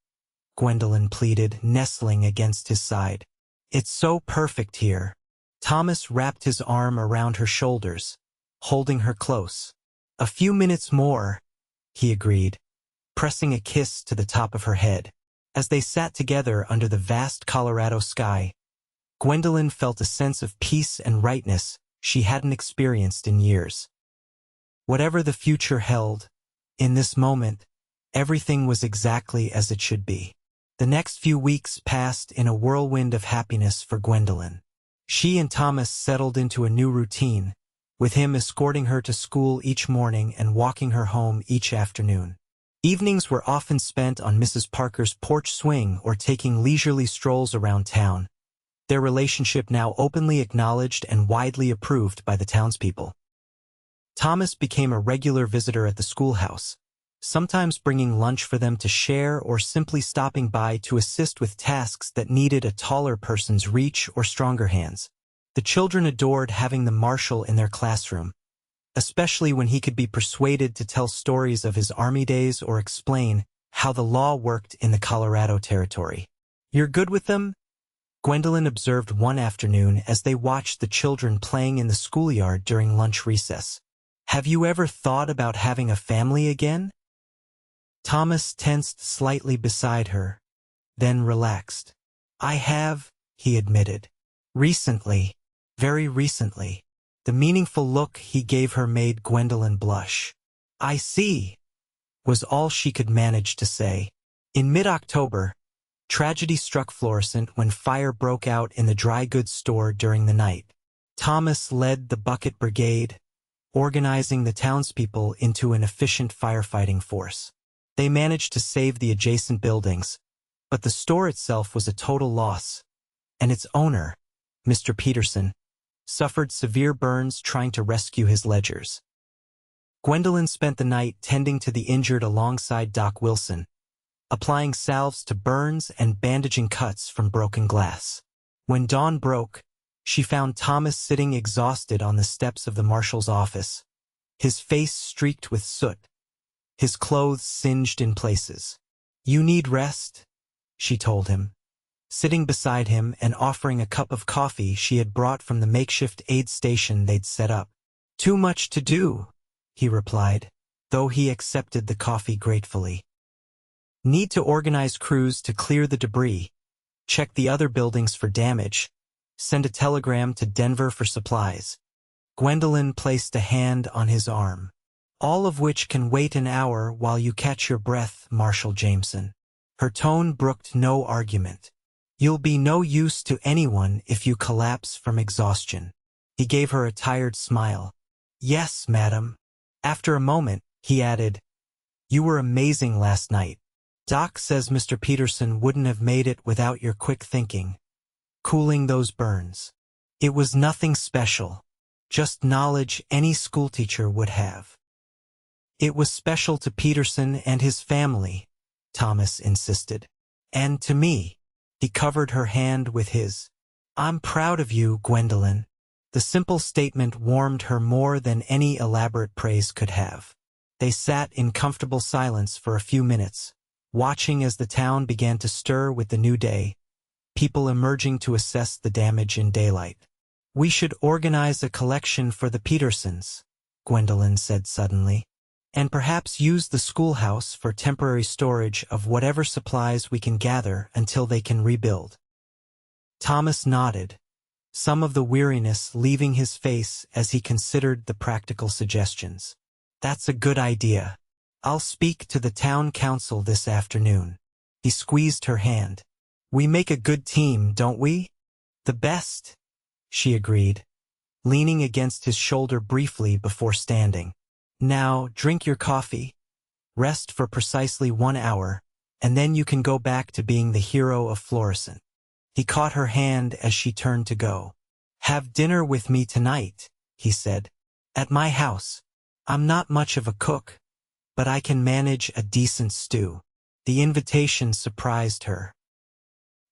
Gwendolyn pleaded, nestling against his side. "It's so perfect here." Thomas wrapped his arm around her shoulders, holding her close. "A few minutes more," he agreed, pressing a kiss to the top of her head. As they sat together under the vast Colorado sky, Gwendolyn felt a sense of peace and rightness she hadn't experienced in years. Whatever the future held, in this moment, everything was exactly as it should be. The next few weeks passed in a whirlwind of happiness for Gwendolyn. She and Thomas settled into a new routine, with him escorting her to school each morning and walking her home each afternoon. Evenings were often spent on Mrs. Parker's porch swing or taking leisurely strolls around town, their relationship now openly acknowledged and widely approved by the townspeople. Thomas became a regular visitor at the schoolhouse, sometimes bringing lunch for them to share or simply stopping by to assist with tasks that needed a taller person's reach or stronger hands. The children adored having the marshal in their classroom, especially when he could be persuaded to tell stories of his army days or explain how the law worked in the Colorado Territory. "You're good with them?" Gwendolyn observed one afternoon as they watched the children playing in the schoolyard during lunch recess. "Have you ever thought about having a family again?" Thomas tensed slightly beside her, then relaxed. "I have," he admitted. "Recently. Very recently." The meaningful look he gave her made Gwendolyn blush. "I see," was all she could manage to say. In mid-October, tragedy struck Florissant when fire broke out in the dry goods store during the night. Thomas led the bucket brigade, organizing the townspeople into an efficient firefighting force. They managed to save the adjacent buildings, but the store itself was a total loss, and its owner, Mr. Peterson, suffered severe burns trying to rescue his ledgers. Gwendolyn spent the night tending to the injured alongside Doc Wilson, applying salves to burns and bandaging cuts from broken glass. When dawn broke, she found Thomas sitting exhausted on the steps of the marshal's office, his face streaked with soot, his clothes singed in places. "You need rest," she told him, sitting beside him and offering a cup of coffee she had brought from the makeshift aid station they'd set up. "Too much to do," he replied, though he accepted the coffee gratefully. "Need to organize crews to clear the debris, check the other buildings for damage, send a telegram to Denver for supplies." Gwendolyn placed a hand on his arm. "All of which can wait an hour while you catch your breath, Marshal Jameson." Her tone brooked no argument. "You'll be no use to anyone if you collapse from exhaustion." He gave her a tired smile. "Yes, madam." After a moment, he added, "You were amazing last night. Doc says Mr. Peterson wouldn't have made it without your quick thinking, cooling those burns. It was nothing special, just knowledge any schoolteacher would have." "It was special to Peterson and his family," Thomas insisted. "And to me." He covered her hand with his. "I'm proud of you, Gwendolyn." The simple statement warmed her more than any elaborate praise could have. They sat in comfortable silence for a few minutes, watching as the town began to stir with the new day, people emerging to assess the damage in daylight. "We should organize a collection for the Petersons," Gwendolyn said suddenly, "and perhaps use the schoolhouse for temporary storage of whatever supplies we can gather until they can rebuild." Thomas nodded, some of the weariness leaving his face as he considered the practical suggestions. "That's a good idea. I'll speak to the town council this afternoon." He squeezed her hand. "We make a good team, don't we?" "The best," she agreed, leaning against his shoulder briefly before standing. "Now, drink your coffee, rest for precisely 1 hour, and then you can go back to being the hero of Florissant." He caught her hand as she turned to go. "Have dinner with me tonight," he said. "At my house. I'm not much of a cook, but I can manage a decent stew." The invitation surprised her.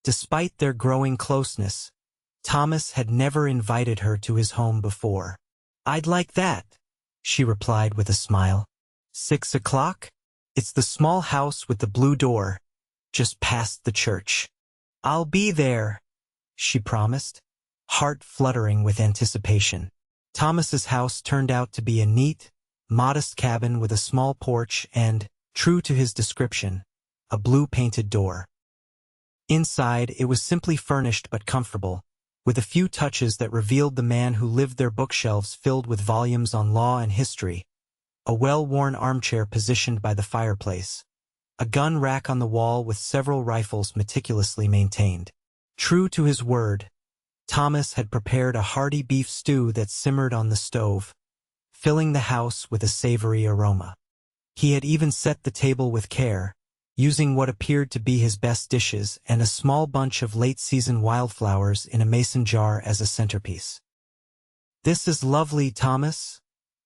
Despite their growing closeness, Thomas had never invited her to his home before. "I'd like that," she replied with a smile. 6 o'clock? It's the small house with the blue door, just past the church. "I'll be there," she promised, heart fluttering with anticipation. Thomas's house turned out to be a neat, modest cabin with a small porch and, true to his description, a blue-painted door. Inside, it was simply furnished but comfortable, with a few touches that revealed the man who lived there: bookshelves filled with volumes on law and history, a well-worn armchair positioned by the fireplace, a gun rack on the wall with several rifles meticulously maintained. True to his word, Thomas had prepared a hearty beef stew that simmered on the stove, filling the house with a savory aroma. He had even set the table with care, using what appeared to be his best dishes and a small bunch of late-season wildflowers in a mason jar as a centerpiece. "This is lovely, Thomas,"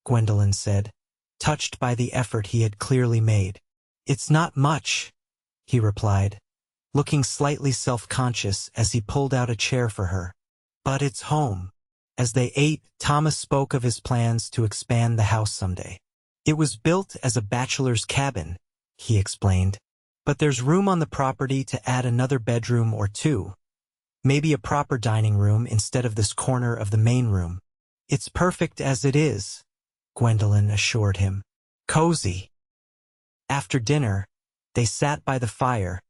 Gwendolyn said, touched by the effort he had clearly made. "It's not much," he replied, looking slightly self-conscious as he pulled out a chair for her. "But it's home." As they ate, Thomas spoke of his plans to expand the house someday. "It was built as a bachelor's cabin," he explained, "but there's room on the property to add another bedroom or two. Maybe a proper dining room instead of this corner of the main room." "It's perfect as it is," Gwendolyn assured him. "Cozy." After dinner, they sat by the fire,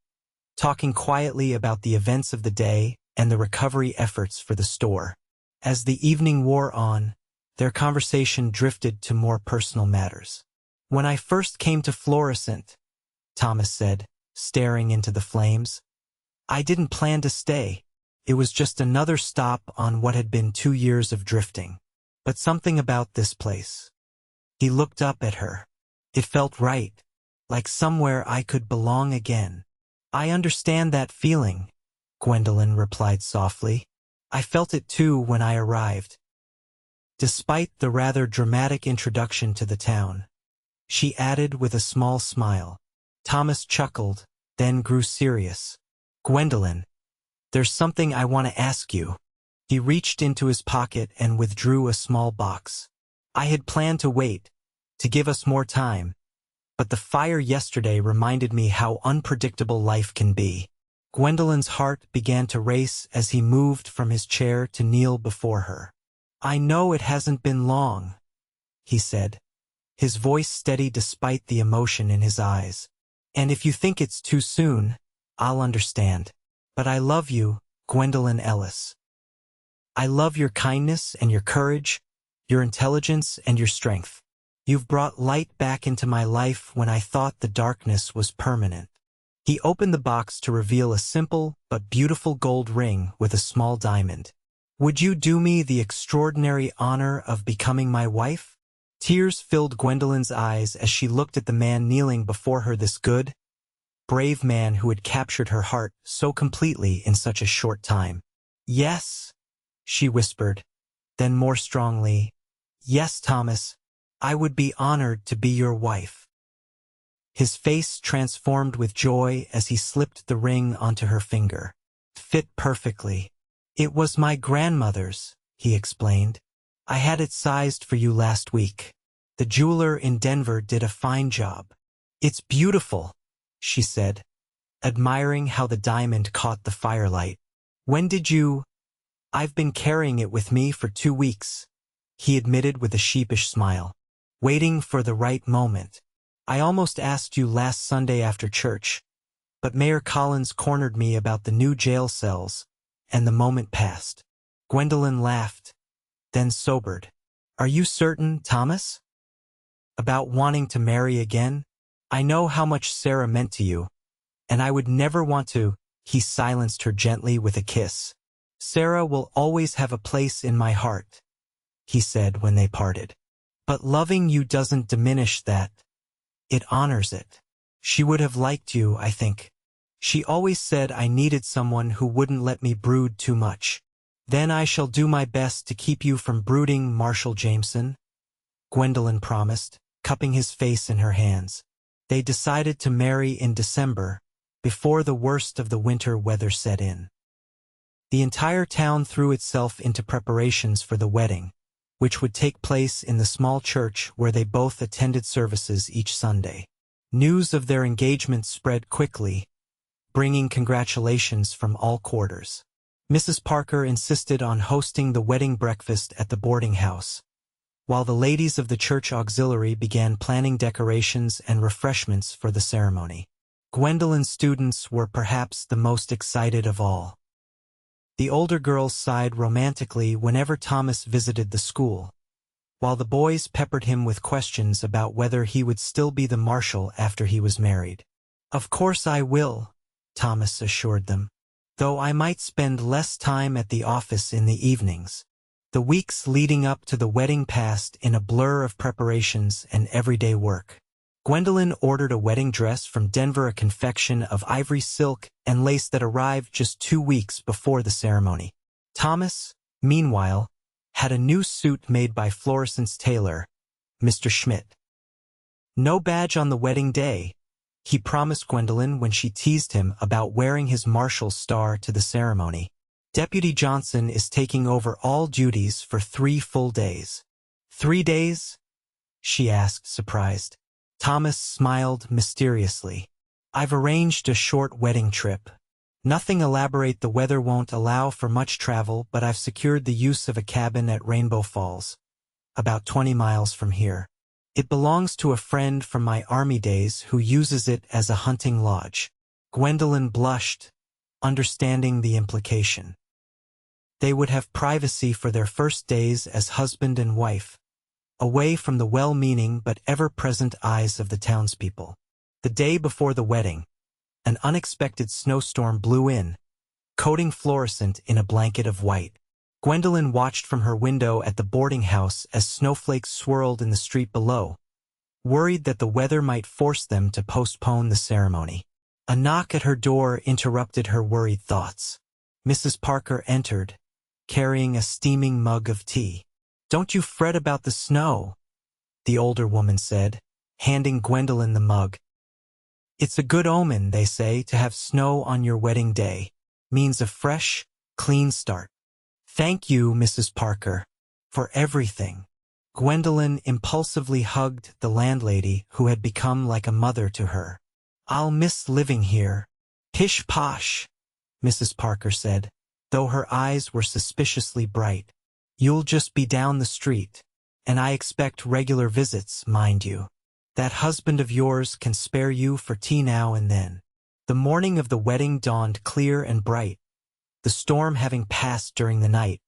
talking quietly about the events of the day and the recovery efforts for the store. As the evening wore on, their conversation drifted to more personal matters. "When I first came to Florissant," Thomas said, staring into the flames, "I didn't plan to stay. It was just another stop on what had been 2 years of drifting. But something about this place." He looked up at her. "It felt right, like somewhere I could belong again." "I understand that feeling," Gwendolyn replied softly. "I felt it too when I arrived." Despite the rather dramatic introduction to the town, she added with a small smile. Thomas chuckled, then grew serious. "Gwendolyn, there's something I want to ask you." He reached into his pocket and withdrew a small box. "I had planned to wait, to give us more time, but the fire yesterday reminded me how unpredictable life can be." Gwendolyn's heart began to race as he moved from his chair to kneel before her. "I know it hasn't been long," he said, his voice steady despite the emotion in his eyes. "And if you think it's too soon, I'll understand. But I love you, Gwendolyn Ellis. I love your kindness and your courage, your intelligence and your strength. You've brought light back into my life when I thought the darkness was permanent." He opened the box to reveal a simple but beautiful gold ring with a small diamond. "Would you do me the extraordinary honor of becoming my wife?" Tears filled Gwendolyn's eyes as she looked at the man kneeling before her, this good, brave man who had captured her heart so completely in such a short time. "Yes," she whispered, then more strongly, "Yes, Thomas, I would be honored to be your wife." His face transformed with joy as he slipped the ring onto her finger. "Fit perfectly. It was my grandmother's," he explained. "I had it sized for you last week. The jeweler in Denver did a fine job." "It's beautiful," she said, admiring how the diamond caught the firelight. "When did you—" "I've been carrying it with me for 2 weeks," he admitted with a sheepish smile. "Waiting for the right moment. I almost asked you last Sunday after church, but Mayor Collins cornered me about the new jail cells, and the moment passed." Gwendolyn laughed, then sobered. "Are you certain, Thomas? About wanting to marry again? I know how much Sarah meant to you, and I would never want to—" He silenced her gently with a kiss. "Sarah will always have a place in my heart," he said when they parted. "But loving you doesn't diminish that. It honors it. She would have liked you, I think. She always said I needed someone who wouldn't let me brood too much. Then I shall do my best to keep you from brooding, Marshal Jameson," Gwendolyn promised, cupping his face in her hands. They decided to marry in December, before the worst of the winter weather set in. The entire town threw itself into preparations for the wedding, which would take place in the small church where they both attended services each Sunday. News of their engagement spread quickly, bringing congratulations from all quarters. Mrs. Parker insisted on hosting the wedding breakfast at the boarding house, while the ladies of the church auxiliary began planning decorations and refreshments for the ceremony. Gwendolyn's students were perhaps the most excited of all. The older girls sighed romantically whenever Thomas visited the school, while the boys peppered him with questions about whether he would still be the marshal after he was married. "Of course I will," Thomas assured them, "though I might spend less time at the office in the evenings." The weeks leading up to the wedding passed in a blur of preparations and everyday work. Gwendolyn ordered a wedding dress from Denver, a confection of ivory silk and lace that arrived just 2 weeks before the ceremony. Thomas, meanwhile, had a new suit made by Florissant's tailor, Mr. Schmidt. No badge on the wedding day, he promised Gwendolyn when she teased him about wearing his marshal's star to the ceremony. "Deputy Johnson is taking over all duties for 3 full days." "3 days?" she asked, surprised. Thomas smiled mysteriously. "I've arranged a short wedding trip. Nothing elaborate, the weather won't allow for much travel, but I've secured the use of a cabin at Rainbow Falls, about 20 miles from here. It belongs to a friend from my army days who uses it as a hunting lodge." Gwendolyn blushed, understanding the implication. They would have privacy for their first days as husband and wife, away from the well-meaning but ever-present eyes of the townspeople. The day before the wedding, an unexpected snowstorm blew in, coating Florissant in a blanket of white. Gwendolyn watched from her window at the boarding house as snowflakes swirled in the street below, worried that the weather might force them to postpone the ceremony. A knock at her door interrupted her worried thoughts. Mrs. Parker entered, carrying a steaming mug of tea. "Don't you fret about the snow," the older woman said, handing Gwendolyn the mug. "It's a good omen, they say, to have snow on your wedding day. Means a fresh, clean start." "Thank you, Mrs. Parker, for everything." Gwendolyn impulsively hugged the landlady who had become like a mother to her. "I'll miss living here." "Pish-posh," Mrs. Parker said, though her eyes were suspiciously bright. "You'll just be down the street, and I expect regular visits, mind you. That husband of yours can spare you for tea now and then." The morning of the wedding dawned clear and bright, the storm having passed during the night,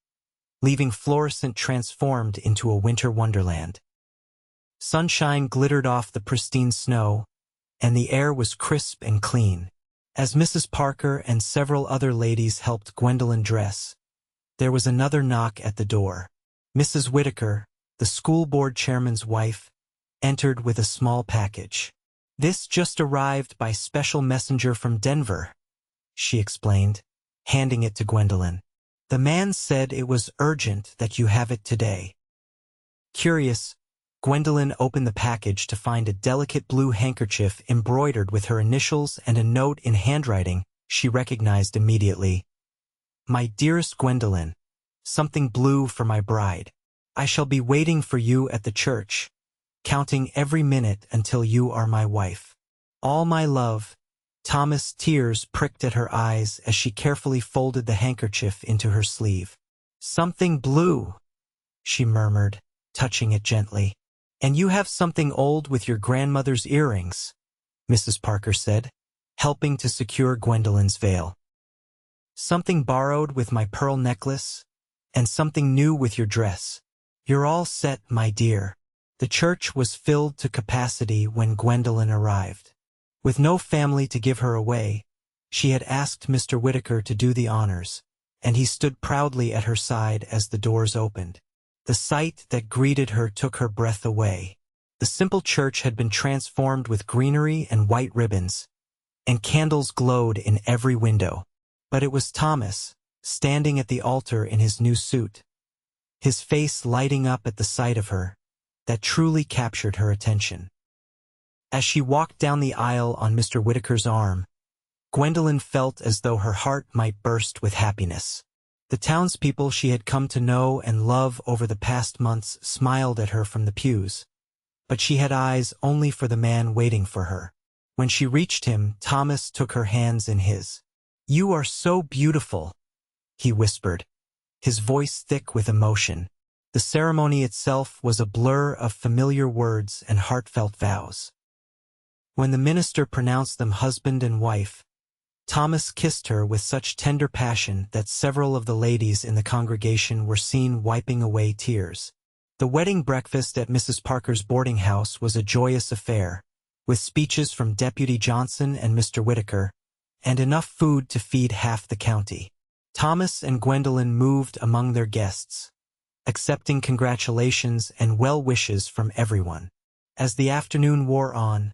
leaving Florissant transformed into a winter wonderland. Sunshine glittered off the pristine snow, and the air was crisp and clean. As Mrs. Parker and several other ladies helped Gwendolyn dress, there was another knock at the door. Mrs. Whitaker, the school board chairman's wife, entered with a small package. "This just arrived by special messenger from Denver," she explained, handing it to Gwendolyn. "The man said it was urgent that you have it today." Curious, Gwendolyn opened the package to find a delicate blue handkerchief embroidered with her initials and a note in handwriting she recognized immediately. "My dearest Gwendolyn, something blue for my bride. I shall be waiting for you at the church, counting every minute until you are my wife. All my love." Thomas' tears pricked at her eyes as she carefully folded the handkerchief into her sleeve. "Something blue," she murmured, touching it gently. "And you have something old with your grandmother's earrings," Mrs. Parker said, helping to secure Gwendolyn's veil. "Something borrowed with my pearl necklace, and something new with your dress. You're all set, my dear." The church was filled to capacity when Gwendolyn arrived. With no family to give her away, she had asked Mr. Whitaker to do the honors, and he stood proudly at her side as the doors opened. The sight that greeted her took her breath away. The simple church had been transformed with greenery and white ribbons, and candles glowed in every window. But it was Thomas, standing at the altar in his new suit, his face lighting up at the sight of her, that truly captured her attention. As she walked down the aisle on Mr. Whitaker's arm, Gwendolyn felt as though her heart might burst with happiness. The townspeople she had come to know and love over the past months smiled at her from the pews, but she had eyes only for the man waiting for her. When she reached him, Thomas took her hands in his. "You are so beautiful," he whispered, his voice thick with emotion. The ceremony itself was a blur of familiar words and heartfelt vows. When the minister pronounced them husband and wife, Thomas kissed her with such tender passion that several of the ladies in the congregation were seen wiping away tears. The wedding breakfast at Mrs. Parker's boarding house was a joyous affair, with speeches from Deputy Johnson and Mr. Whittaker, and enough food to feed half the county. Thomas and Gwendolyn moved among their guests, accepting congratulations and well wishes from everyone. As the afternoon wore on,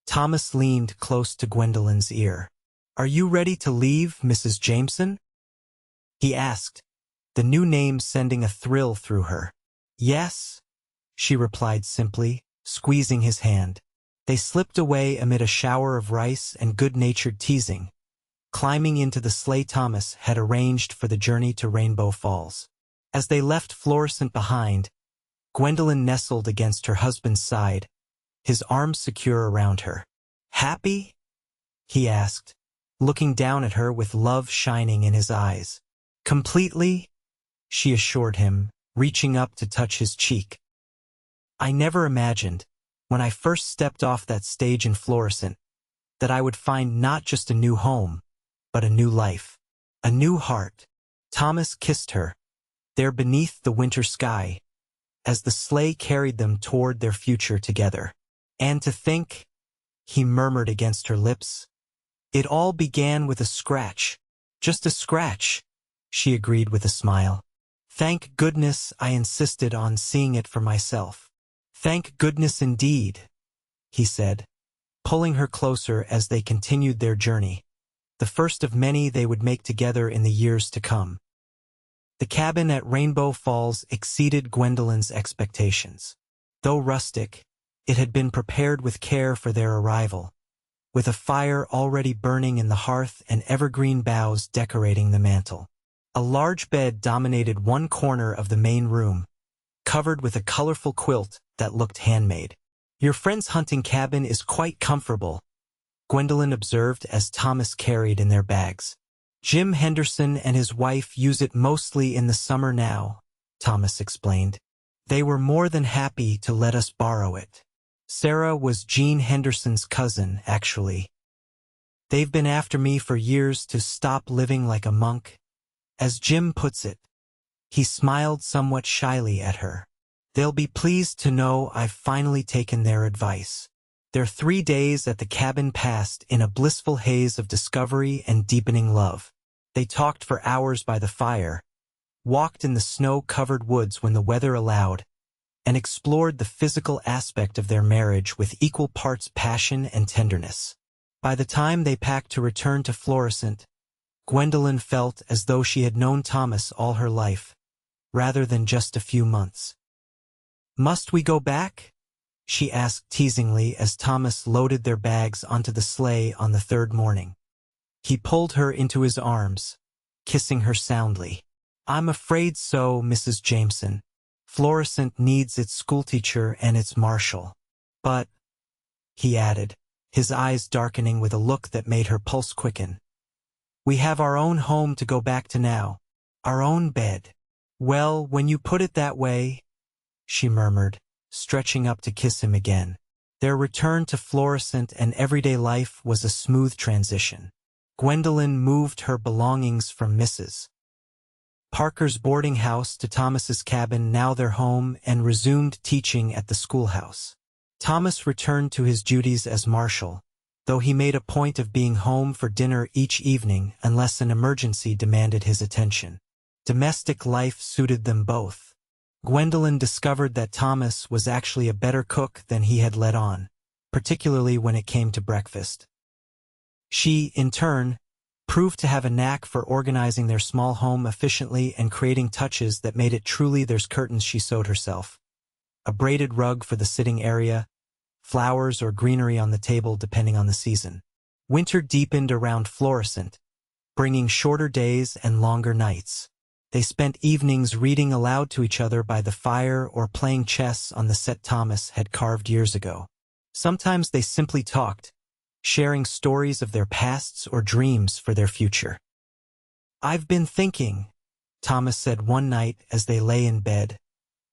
Thomas leaned close to Gwendolyn's ear. "Are you ready to leave, Mrs. Jameson?" he asked, the new name sending a thrill through her. "Yes," she replied simply, squeezing his hand. They slipped away amid a shower of rice and good-natured teasing, climbing into the sleigh Thomas had arranged for the journey to Rainbow Falls. As they left Florissant behind, Gwendolyn nestled against her husband's side, his arms secure around her. "Happy?" he asked, looking down at her with love shining in his eyes. "Completely," she assured him, reaching up to touch his cheek. "I never imagined, when I first stepped off that stage in Florissant, that I would find not just a new home, but a new life, a new heart." Thomas kissed her, there beneath the winter sky, as the sleigh carried them toward their future together. "And to think," he murmured against her lips, "it all began with a scratch." "Just a scratch," she agreed with a smile. "Thank goodness I insisted on seeing it for myself." "Thank goodness indeed," he said, pulling her closer as they continued their journey, the first of many they would make together in the years to come. The cabin at Rainbow Falls exceeded Gwendolyn's expectations. Though rustic, it had been prepared with care for their arrival, with a fire already burning in the hearth and evergreen boughs decorating the mantel. A large bed dominated one corner of the main room, covered with a colorful quilt that looked handmade. "Your friend's hunting cabin is quite comfortable," Gwendolyn observed as Thomas carried in their bags. "Jim Henderson and his wife use it mostly in the summer now," Thomas explained. "They were more than happy to let us borrow it. Sarah was Jean Henderson's cousin, actually. They've been after me for years to stop living like a monk, as Jim puts it." He smiled somewhat shyly at her. "They'll be pleased to know I've finally taken their advice." Their 3 days at the cabin passed in a blissful haze of discovery and deepening love. They talked for hours by the fire, walked in the snow-covered woods when the weather allowed, and explored the physical aspect of their marriage with equal parts passion and tenderness. By the time they packed to return to Florissant, Gwendolyn felt as though she had known Thomas all her life, rather than just a few months. "Must we go back?" she asked teasingly as Thomas loaded their bags onto the sleigh on the third morning. He pulled her into his arms, kissing her soundly. "I'm afraid so, Mrs. Jameson. Florissant needs its schoolteacher and its marshal. But," he added, his eyes darkening with a look that made her pulse quicken, "we have our own home to go back to now, our own bed." "Well, when you put it that way," she murmured, stretching up to kiss him again. Their return to Florissant and everyday life was a smooth transition. Gwendolyn moved her belongings from Mrs. Parker's boarding house to Thomas's cabin, now their home, and resumed teaching at the schoolhouse. Thomas returned to his duties as marshal, though he made a point of being home for dinner each evening unless an emergency demanded his attention. Domestic life suited them both. Gwendolyn discovered that Thomas was actually a better cook than he had let on, particularly when it came to breakfast. She, in turn, proved to have a knack for organizing their small home efficiently and creating touches that made it truly theirs. Curtains she sewed herself, a braided rug for the sitting area, flowers or greenery on the table depending on the season. Winter deepened around Florissant, bringing shorter days and longer nights. They spent evenings reading aloud to each other by the fire or playing chess on the set Thomas had carved years ago. Sometimes they simply talked, sharing stories of their pasts or dreams for their future. "I've been thinking," Thomas said one night as they lay in bed,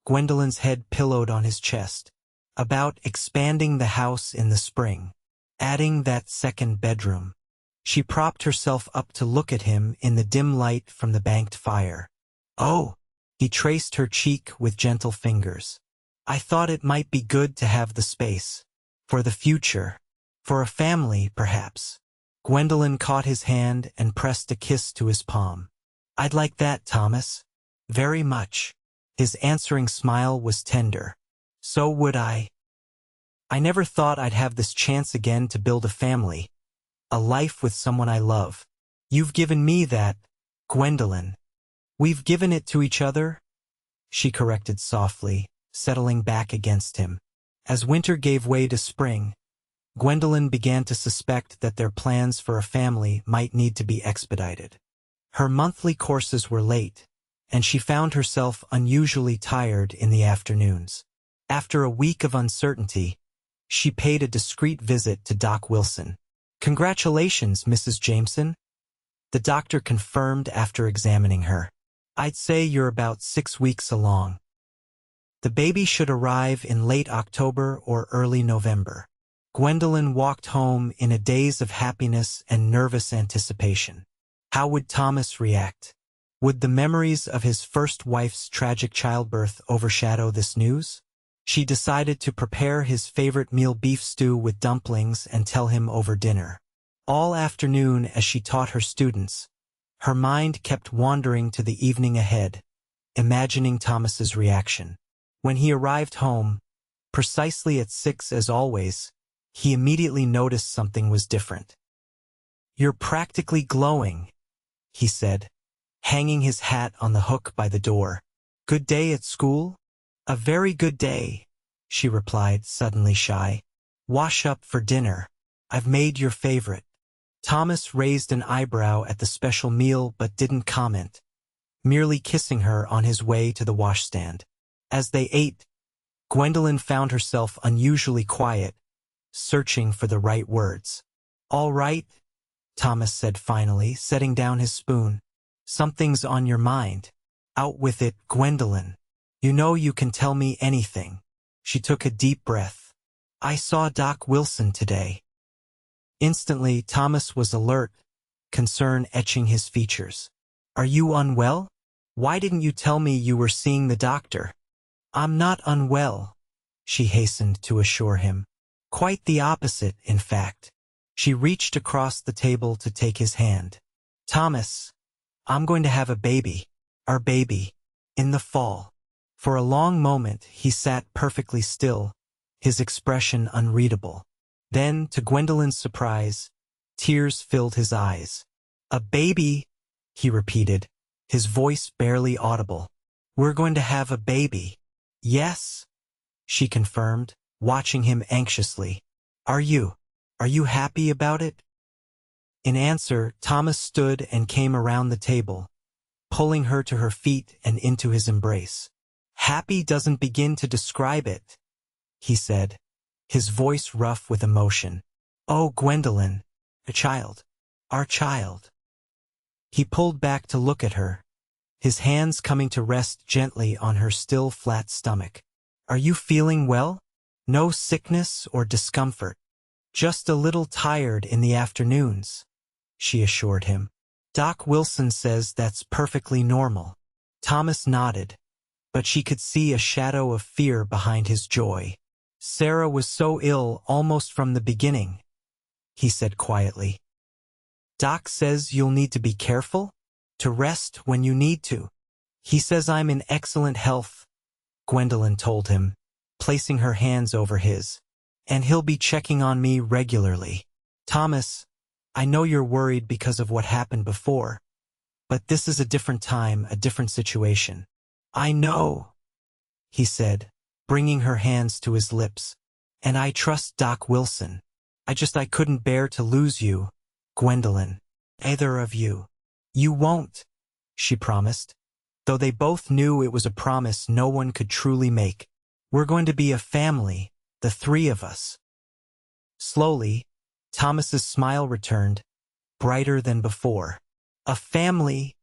Gwendolyn's head pillowed on his chest, "about expanding the house in the spring, adding that second bedroom." She propped herself up to look at him in the dim light from the banked fire. "Oh," he traced her cheek with gentle fingers. "I thought it might be good to have the space. For the future. For a family, perhaps." Gwendolyn caught his hand and pressed a kiss to his palm. "I'd like that, Thomas. Very much." His answering smile was tender. "So would I. I never thought I'd have this chance again to build a family. A life with someone I love. You've given me that, Gwendolyn." "We've given it to each other," she corrected softly, settling back against him. As winter gave way to spring, Gwendolyn began to suspect that their plans for a family might need to be expedited. Her monthly courses were late, and she found herself unusually tired in the afternoons. After a week of uncertainty, she paid a discreet visit to Doc Wilson. "Congratulations, Mrs. Jameson," the doctor confirmed after examining her. "I'd say you're about 6 weeks along. The baby should arrive in late October or early November." Gwendolyn walked home in a daze of happiness and nervous anticipation. How would Thomas react? Would the memories of his first wife's tragic childbirth overshadow this news? She decided to prepare his favorite meal, beef stew with dumplings, and tell him over dinner. All afternoon as she taught her students, her mind kept wandering to the evening ahead, imagining Thomas's reaction. When he arrived home, precisely at 6 as always, he immediately noticed something was different. "You're practically glowing," he said, hanging his hat on the hook by the door. "Good day at school?" "A very good day," she replied, suddenly shy. "Wash up for dinner. I've made your favorite." Thomas raised an eyebrow at the special meal but didn't comment, merely kissing her on his way to the washstand. As they ate, Gwendolyn found herself unusually quiet, searching for the right words. "All right," Thomas said finally, setting down his spoon. "Something's on your mind. Out with it, Gwendolyn. You know you can tell me anything." She took a deep breath. "I saw Doc Wilson today." Instantly, Thomas was alert, concern etching his features. "Are you unwell? Why didn't you tell me you were seeing the doctor?" "I'm not unwell," she hastened to assure him. "Quite the opposite, in fact." She reached across the table to take his hand. "Thomas, I'm going to have a baby. Our baby. In the fall." For a long moment he sat perfectly still, his expression unreadable. Then, to Gwendolyn's surprise, tears filled his eyes. "A baby," he repeated, his voice barely audible. "We're going to have a baby." "Yes," she confirmed, watching him anxiously. Are you happy about it?" In answer, Thomas stood and came around the table, pulling her to her feet and into his embrace. "Happy doesn't begin to describe it," he said, his voice rough with emotion. "Oh, Gwendolyn, a child. Our child." He pulled back to look at her, his hands coming to rest gently on her still flat stomach. "Are you feeling well? No sickness or discomfort? Just a little tired in the afternoons," she assured him. "Doc Wilson says that's perfectly normal." Thomas nodded, but she could see a shadow of fear behind his joy. "Sarah was so ill almost from the beginning," he said quietly. "Doc says you'll need to be careful, to rest when you need to." "He says I'm in excellent health," Gwendolyn told him, placing her hands over his. "And he'll be checking on me regularly." "Thomas, I know you're worried because of what happened before, but this is a different time, a different situation." "I know," he said, bringing her hands to his lips. "And I trust Doc Wilson." I couldn't bear to lose you, Gwendolyn. Either of you. You won't, she promised, though they both knew it was a promise no one could truly make. We're going to be a family, the three of us. Slowly, Thomas's smile returned, brighter than before. A family,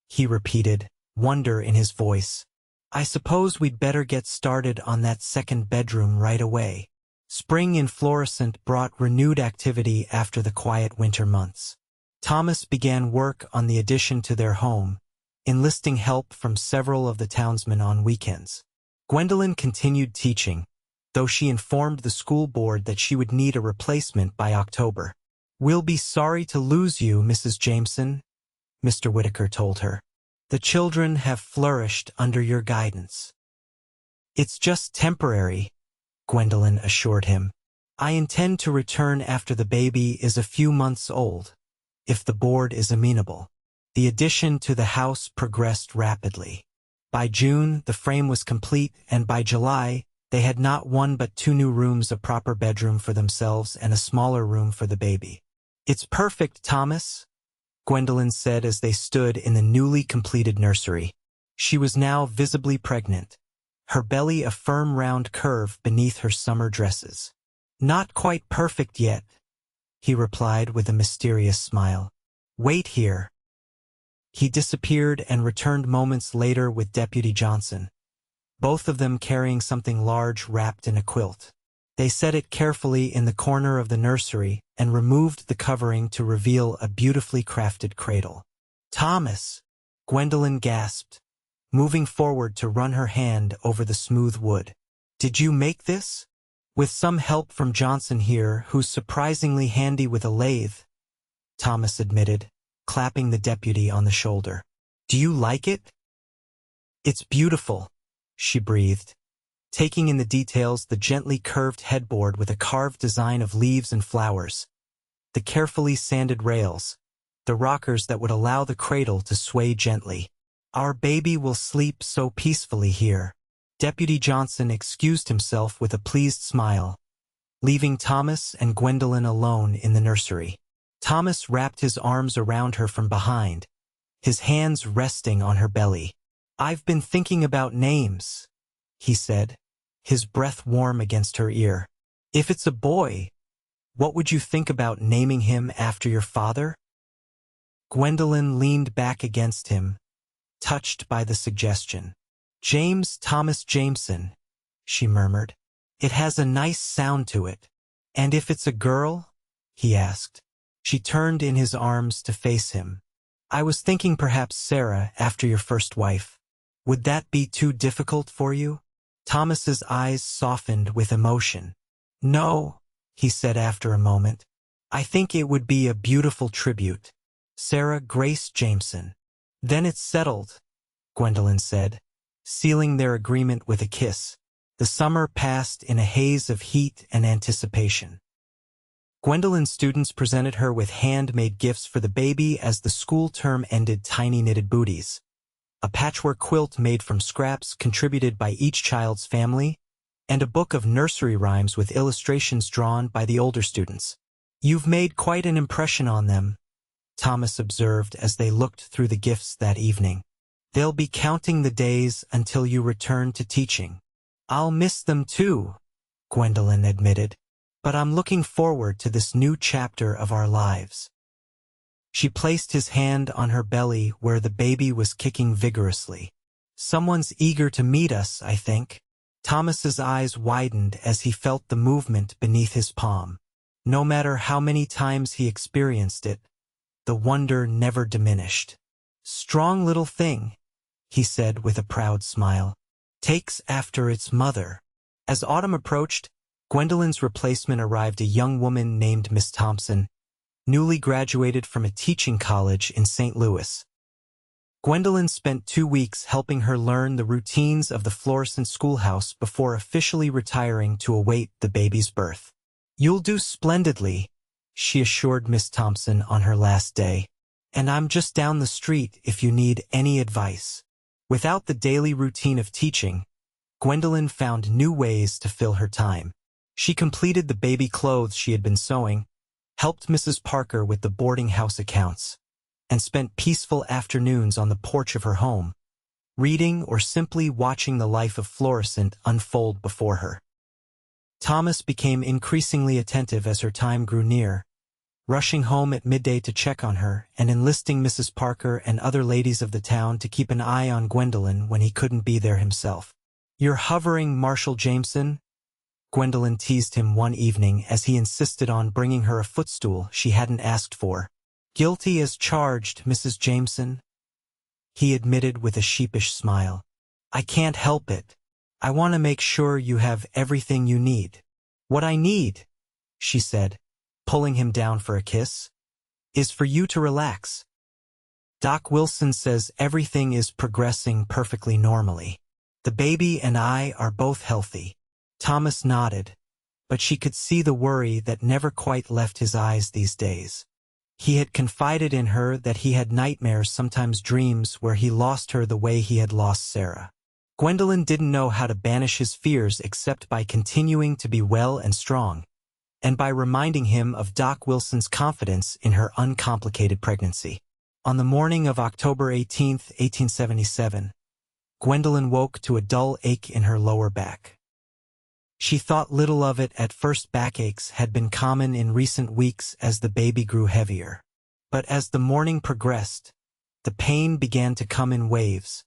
he repeated, wonder in his voice. I suppose we'd better get started on that second bedroom right away. Spring in Florissant brought renewed activity after the quiet winter months. Thomas began work on the addition to their home, enlisting help from several of the townsmen on weekends. Gwendolyn continued teaching, though she informed the school board that she would need a replacement by October. We'll be sorry to lose you, Mrs. Jameson, Mr. Whitaker told her. The children have flourished under your guidance. It's just temporary, Gwendolyn assured him. I intend to return after the baby is a few months old, if the board is amenable. The addition to the house progressed rapidly. By June, the frame was complete, and by July, they had not one but two new rooms, a proper bedroom for themselves and a smaller room for the baby. It's perfect, Thomas, Gwendolyn said as they stood in the newly completed nursery. She was now visibly pregnant, her belly a firm round curve beneath her summer dresses. Not quite perfect yet, he replied with a mysterious smile. Wait here. He disappeared and returned moments later with Deputy Johnson, both of them carrying something large wrapped in a quilt. They set it carefully in the corner of the nursery and removed the covering to reveal a beautifully crafted cradle. Thomas, Gwendolyn gasped, moving forward to run her hand over the smooth wood. Did you make this? With some help from Johnson here, who's surprisingly handy with a lathe, Thomas admitted, clapping the deputy on the shoulder. Do you like it? It's beautiful, she breathed, taking in the details: the gently curved headboard with a carved design of leaves and flowers, the carefully sanded rails, the rockers that would allow the cradle to sway gently. Our baby will sleep so peacefully here. Deputy Johnson excused himself with a pleased smile, leaving Thomas and Gwendolyn alone in the nursery. Thomas wrapped his arms around her from behind, his hands resting on her belly. I've been thinking about names, he said, his breath warm against her ear. If it's a boy, what would you think about naming him after your father? Gwendolyn leaned back against him, touched by the suggestion. James Thomas Jameson, she murmured. It has a nice sound to it. And if it's a girl? He asked. She turned in his arms to face him. I was thinking perhaps Sarah after your first wife. Would that be too difficult for you? Thomas's eyes softened with emotion. No, he said after a moment. I think it would be a beautiful tribute. Sarah Grace Jameson. Then it's settled, Gwendolyn said, sealing their agreement with a kiss. The summer passed in a haze of heat and anticipation. Gwendolyn's students presented her with handmade gifts for the baby as the school term ended: tiny knitted booties, a patchwork quilt made from scraps contributed by each child's family, and a book of nursery rhymes with illustrations drawn by the older students. You've made quite an impression on them, Thomas observed as they looked through the gifts that evening. They'll be counting the days until you return to teaching. I'll miss them too, Gwendolyn admitted, but I'm looking forward to this new chapter of our lives. She placed his hand on her belly where the baby was kicking vigorously. Someone's eager to meet us, I think. Thomas's eyes widened as he felt the movement beneath his palm. No matter how many times he experienced it, the wonder never diminished. Strong little thing, he said with a proud smile. Takes after its mother. As autumn approached, Gwendolyn's replacement arrived, a young woman named Miss Thompson, newly graduated from a teaching college in St. Louis. Gwendolyn spent 2 weeks helping her learn the routines of the Florissant schoolhouse before officially retiring to await the baby's birth. You'll do splendidly, she assured Miss Thompson on her last day. And I'm just down the street if you need any advice. Without the daily routine of teaching, Gwendolyn found new ways to fill her time. She completed the baby clothes she had been sewing, helped Mrs. Parker with the boarding house accounts, and spent peaceful afternoons on the porch of her home, reading or simply watching the life of Florissant unfold before her. Thomas became increasingly attentive as her time grew near, rushing home at midday to check on her and enlisting Mrs. Parker and other ladies of the town to keep an eye on Gwendolyn when he couldn't be there himself. "You're hovering, Marshal Jameson," Gwendolyn teased him one evening as he insisted on bringing her a footstool she hadn't asked for. "Guilty as charged, Mrs. Jameson," he admitted with a sheepish smile. "I can't help it. I want to make sure you have everything you need." "What I need," she said, pulling him down for a kiss, "is for you to relax. Doc Wilson says everything is progressing perfectly normally. The baby and I are both healthy." Thomas nodded, but she could see the worry that never quite left his eyes these days. He had confided in her that he had nightmares, sometimes dreams, where he lost her the way he had lost Sarah. Gwendolyn didn't know how to banish his fears except by continuing to be well and strong, and by reminding him of Doc Wilson's confidence in her uncomplicated pregnancy. On the morning of October 18, 1877, Gwendolyn woke to a dull ache in her lower back. She thought little of it at first. Backaches had been common in recent weeks as the baby grew heavier. But as the morning progressed, the pain began to come in waves,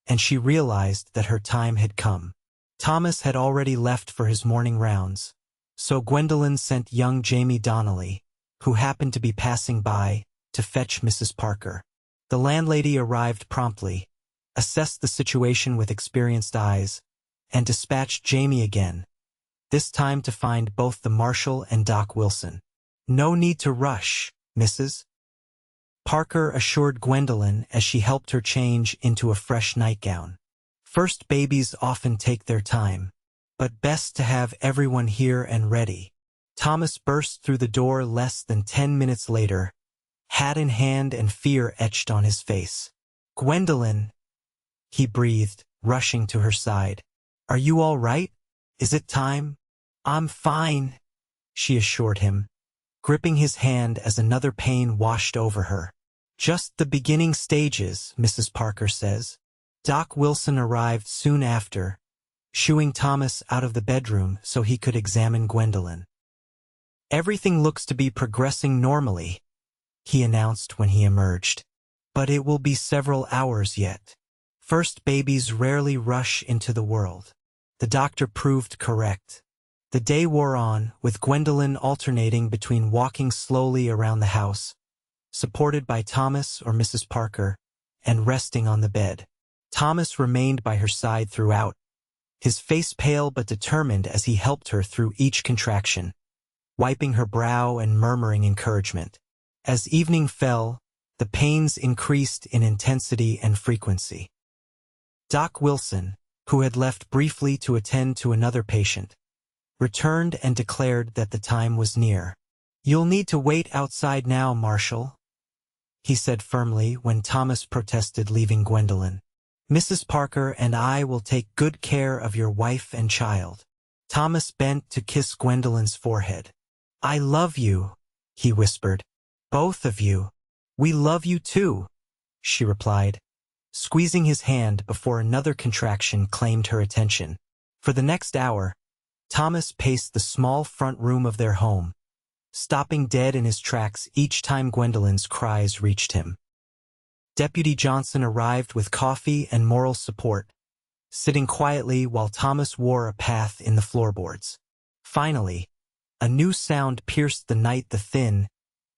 and she realized that her time had come. Thomas had already left for his morning rounds, so Gwendolyn sent young Jamie Donnelly, who happened to be passing by, to fetch Mrs. Parker. The landlady arrived promptly, assessed the situation with experienced eyes, and dispatched Jamie again, this time to find both the marshal and Doc Wilson. "No need to rush, Mrs. Parker," assured Gwendolyn as she helped her change into a fresh nightgown. "First babies often take their time, but best to have everyone here and ready." Thomas burst through the door less than 10 minutes later, hat in hand and fear etched on his face. "Gwendolyn," he breathed, rushing to her side. "Are you all right? Is it time?" "I'm fine," she assured him, gripping his hand as another pain washed over her. "Just the beginning stages, Mrs. Parker says." Doc Wilson arrived soon after, shooing Thomas out of the bedroom so he could examine Gwendolyn. "Everything looks to be progressing normally," he announced when he emerged. "But it will be several hours yet. First babies rarely rush into the world." The doctor proved correct. The day wore on, with Gwendolyn alternating between walking slowly around the house, supported by Thomas or Mrs. Parker, and resting on the bed. Thomas remained by her side throughout, his face pale but determined as he helped her through each contraction, wiping her brow and murmuring encouragement. As evening fell, the pains increased in intensity and frequency. Doc Wilson, who had left briefly to attend to another patient, returned and declared that the time was near. "You'll need to wait outside now, Marshal," he said firmly when Thomas protested, leaving Gwendolyn. "Mrs. Parker and I will take good care of your wife and child." Thomas bent to kiss Gwendolyn's forehead. "I love you," he whispered. "Both of you." "We love you too," she replied, squeezing his hand before another contraction claimed her attention. For the next hour, Thomas paced the small front room of their home, stopping dead in his tracks each time Gwendolyn's cries reached him. Deputy Johnson arrived with coffee and moral support, sitting quietly while Thomas wore a path in the floorboards. Finally, a new sound pierced the night, the thin,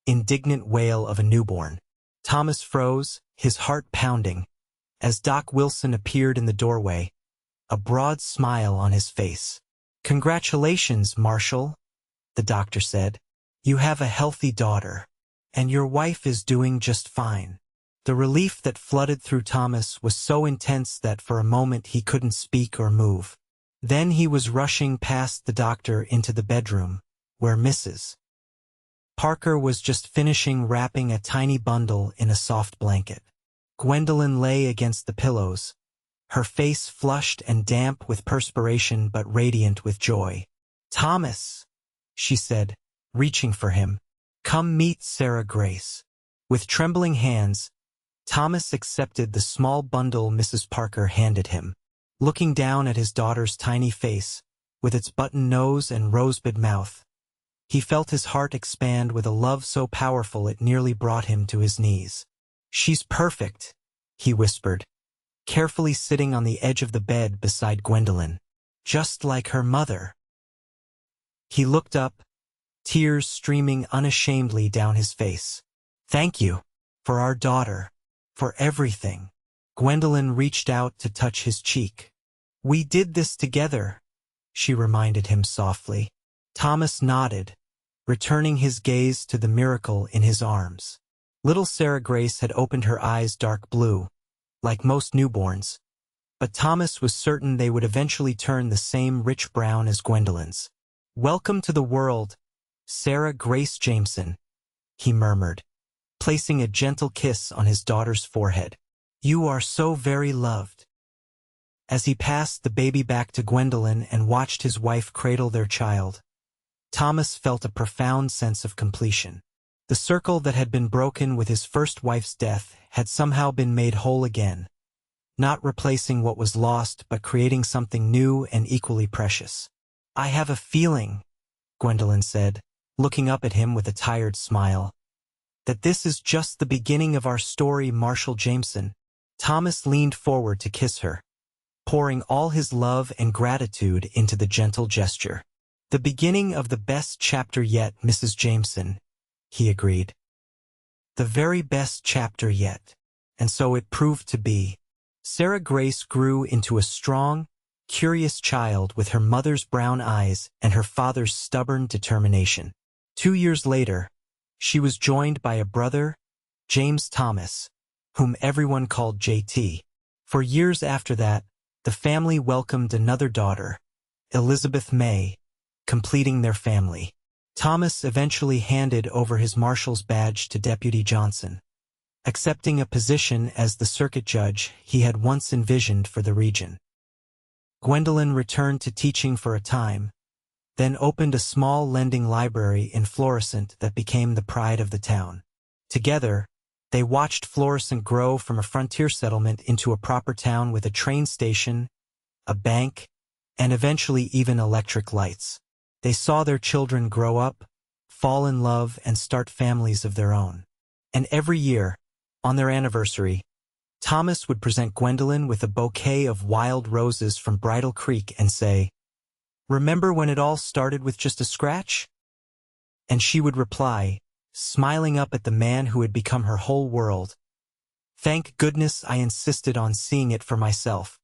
indignant wail of a newborn. Thomas froze, his heart pounding, as Doc Wilson appeared in the doorway, a broad smile on his face. "Congratulations, Marshal," the doctor said. "You have a healthy daughter, and your wife is doing just fine." The relief that flooded through Thomas was so intense that for a moment he couldn't speak or move. Then he was rushing past the doctor into the bedroom, where Mrs. Parker was just finishing wrapping a tiny bundle in a soft blanket. Gwendolyn lay against the pillows, her face flushed and damp with perspiration but radiant with joy. "Thomas," she said, reaching for him. "Come meet Sarah Grace." With trembling hands, Thomas accepted the small bundle Mrs. Parker handed him. Looking down at his daughter's tiny face, with its button nose and rosebud mouth, he felt his heart expand with a love so powerful it nearly brought him to his knees. "She's perfect," he whispered, carefully sitting on the edge of the bed beside Gwendolyn. "Just like her mother." He looked up, tears streaming unashamedly down his face. "Thank you. For our daughter. For everything." Gwendolyn reached out to touch his cheek. "We did this together," she reminded him softly. Thomas nodded, returning his gaze to the miracle in his arms. Little Sarah Grace had opened her eyes dark blue, like most newborns, but Thomas was certain they would eventually turn the same rich brown as Gwendolyn's. "Welcome to the world, Sarah Grace Jameson," he murmured, placing a gentle kiss on his daughter's forehead. "You are so very loved." As he passed the baby back to Gwendolyn and watched his wife cradle their child, Thomas felt a profound sense of completion. The circle that had been broken with his first wife's death had somehow been made whole again, not replacing what was lost but creating something new and equally precious. "I have a feeling," Gwendolyn said, looking up at him with a tired smile, "that this is just the beginning of our story, Marshal Jameson." Thomas leaned forward to kiss her, pouring all his love and gratitude into the gentle gesture. "The beginning of the best chapter yet, Mrs. Jameson," he agreed. "The very best chapter yet." And so it proved to be. Sarah Grace grew into a strong, curious child with her mother's brown eyes and her father's stubborn determination. 2 years later, she was joined by a brother, James Thomas, whom everyone called JT. For years after that, the family welcomed another daughter, Elizabeth May, completing their family. Thomas eventually handed over his marshal's badge to Deputy Johnson, accepting a position as the circuit judge he had once envisioned for the region. Gwendolyn returned to teaching for a time, then opened a small lending library in Florissant that became the pride of the town. Together, they watched Florissant grow from a frontier settlement into a proper town with a train station, a bank, and eventually even electric lights. They saw their children grow up, fall in love, and start families of their own. And every year, on their anniversary, Thomas would present Gwendolyn with a bouquet of wild roses from Bridal Creek and say, "Remember when it all started with just a scratch?" And she would reply, smiling up at the man who had become her whole world, "Thank goodness I insisted on seeing it for myself."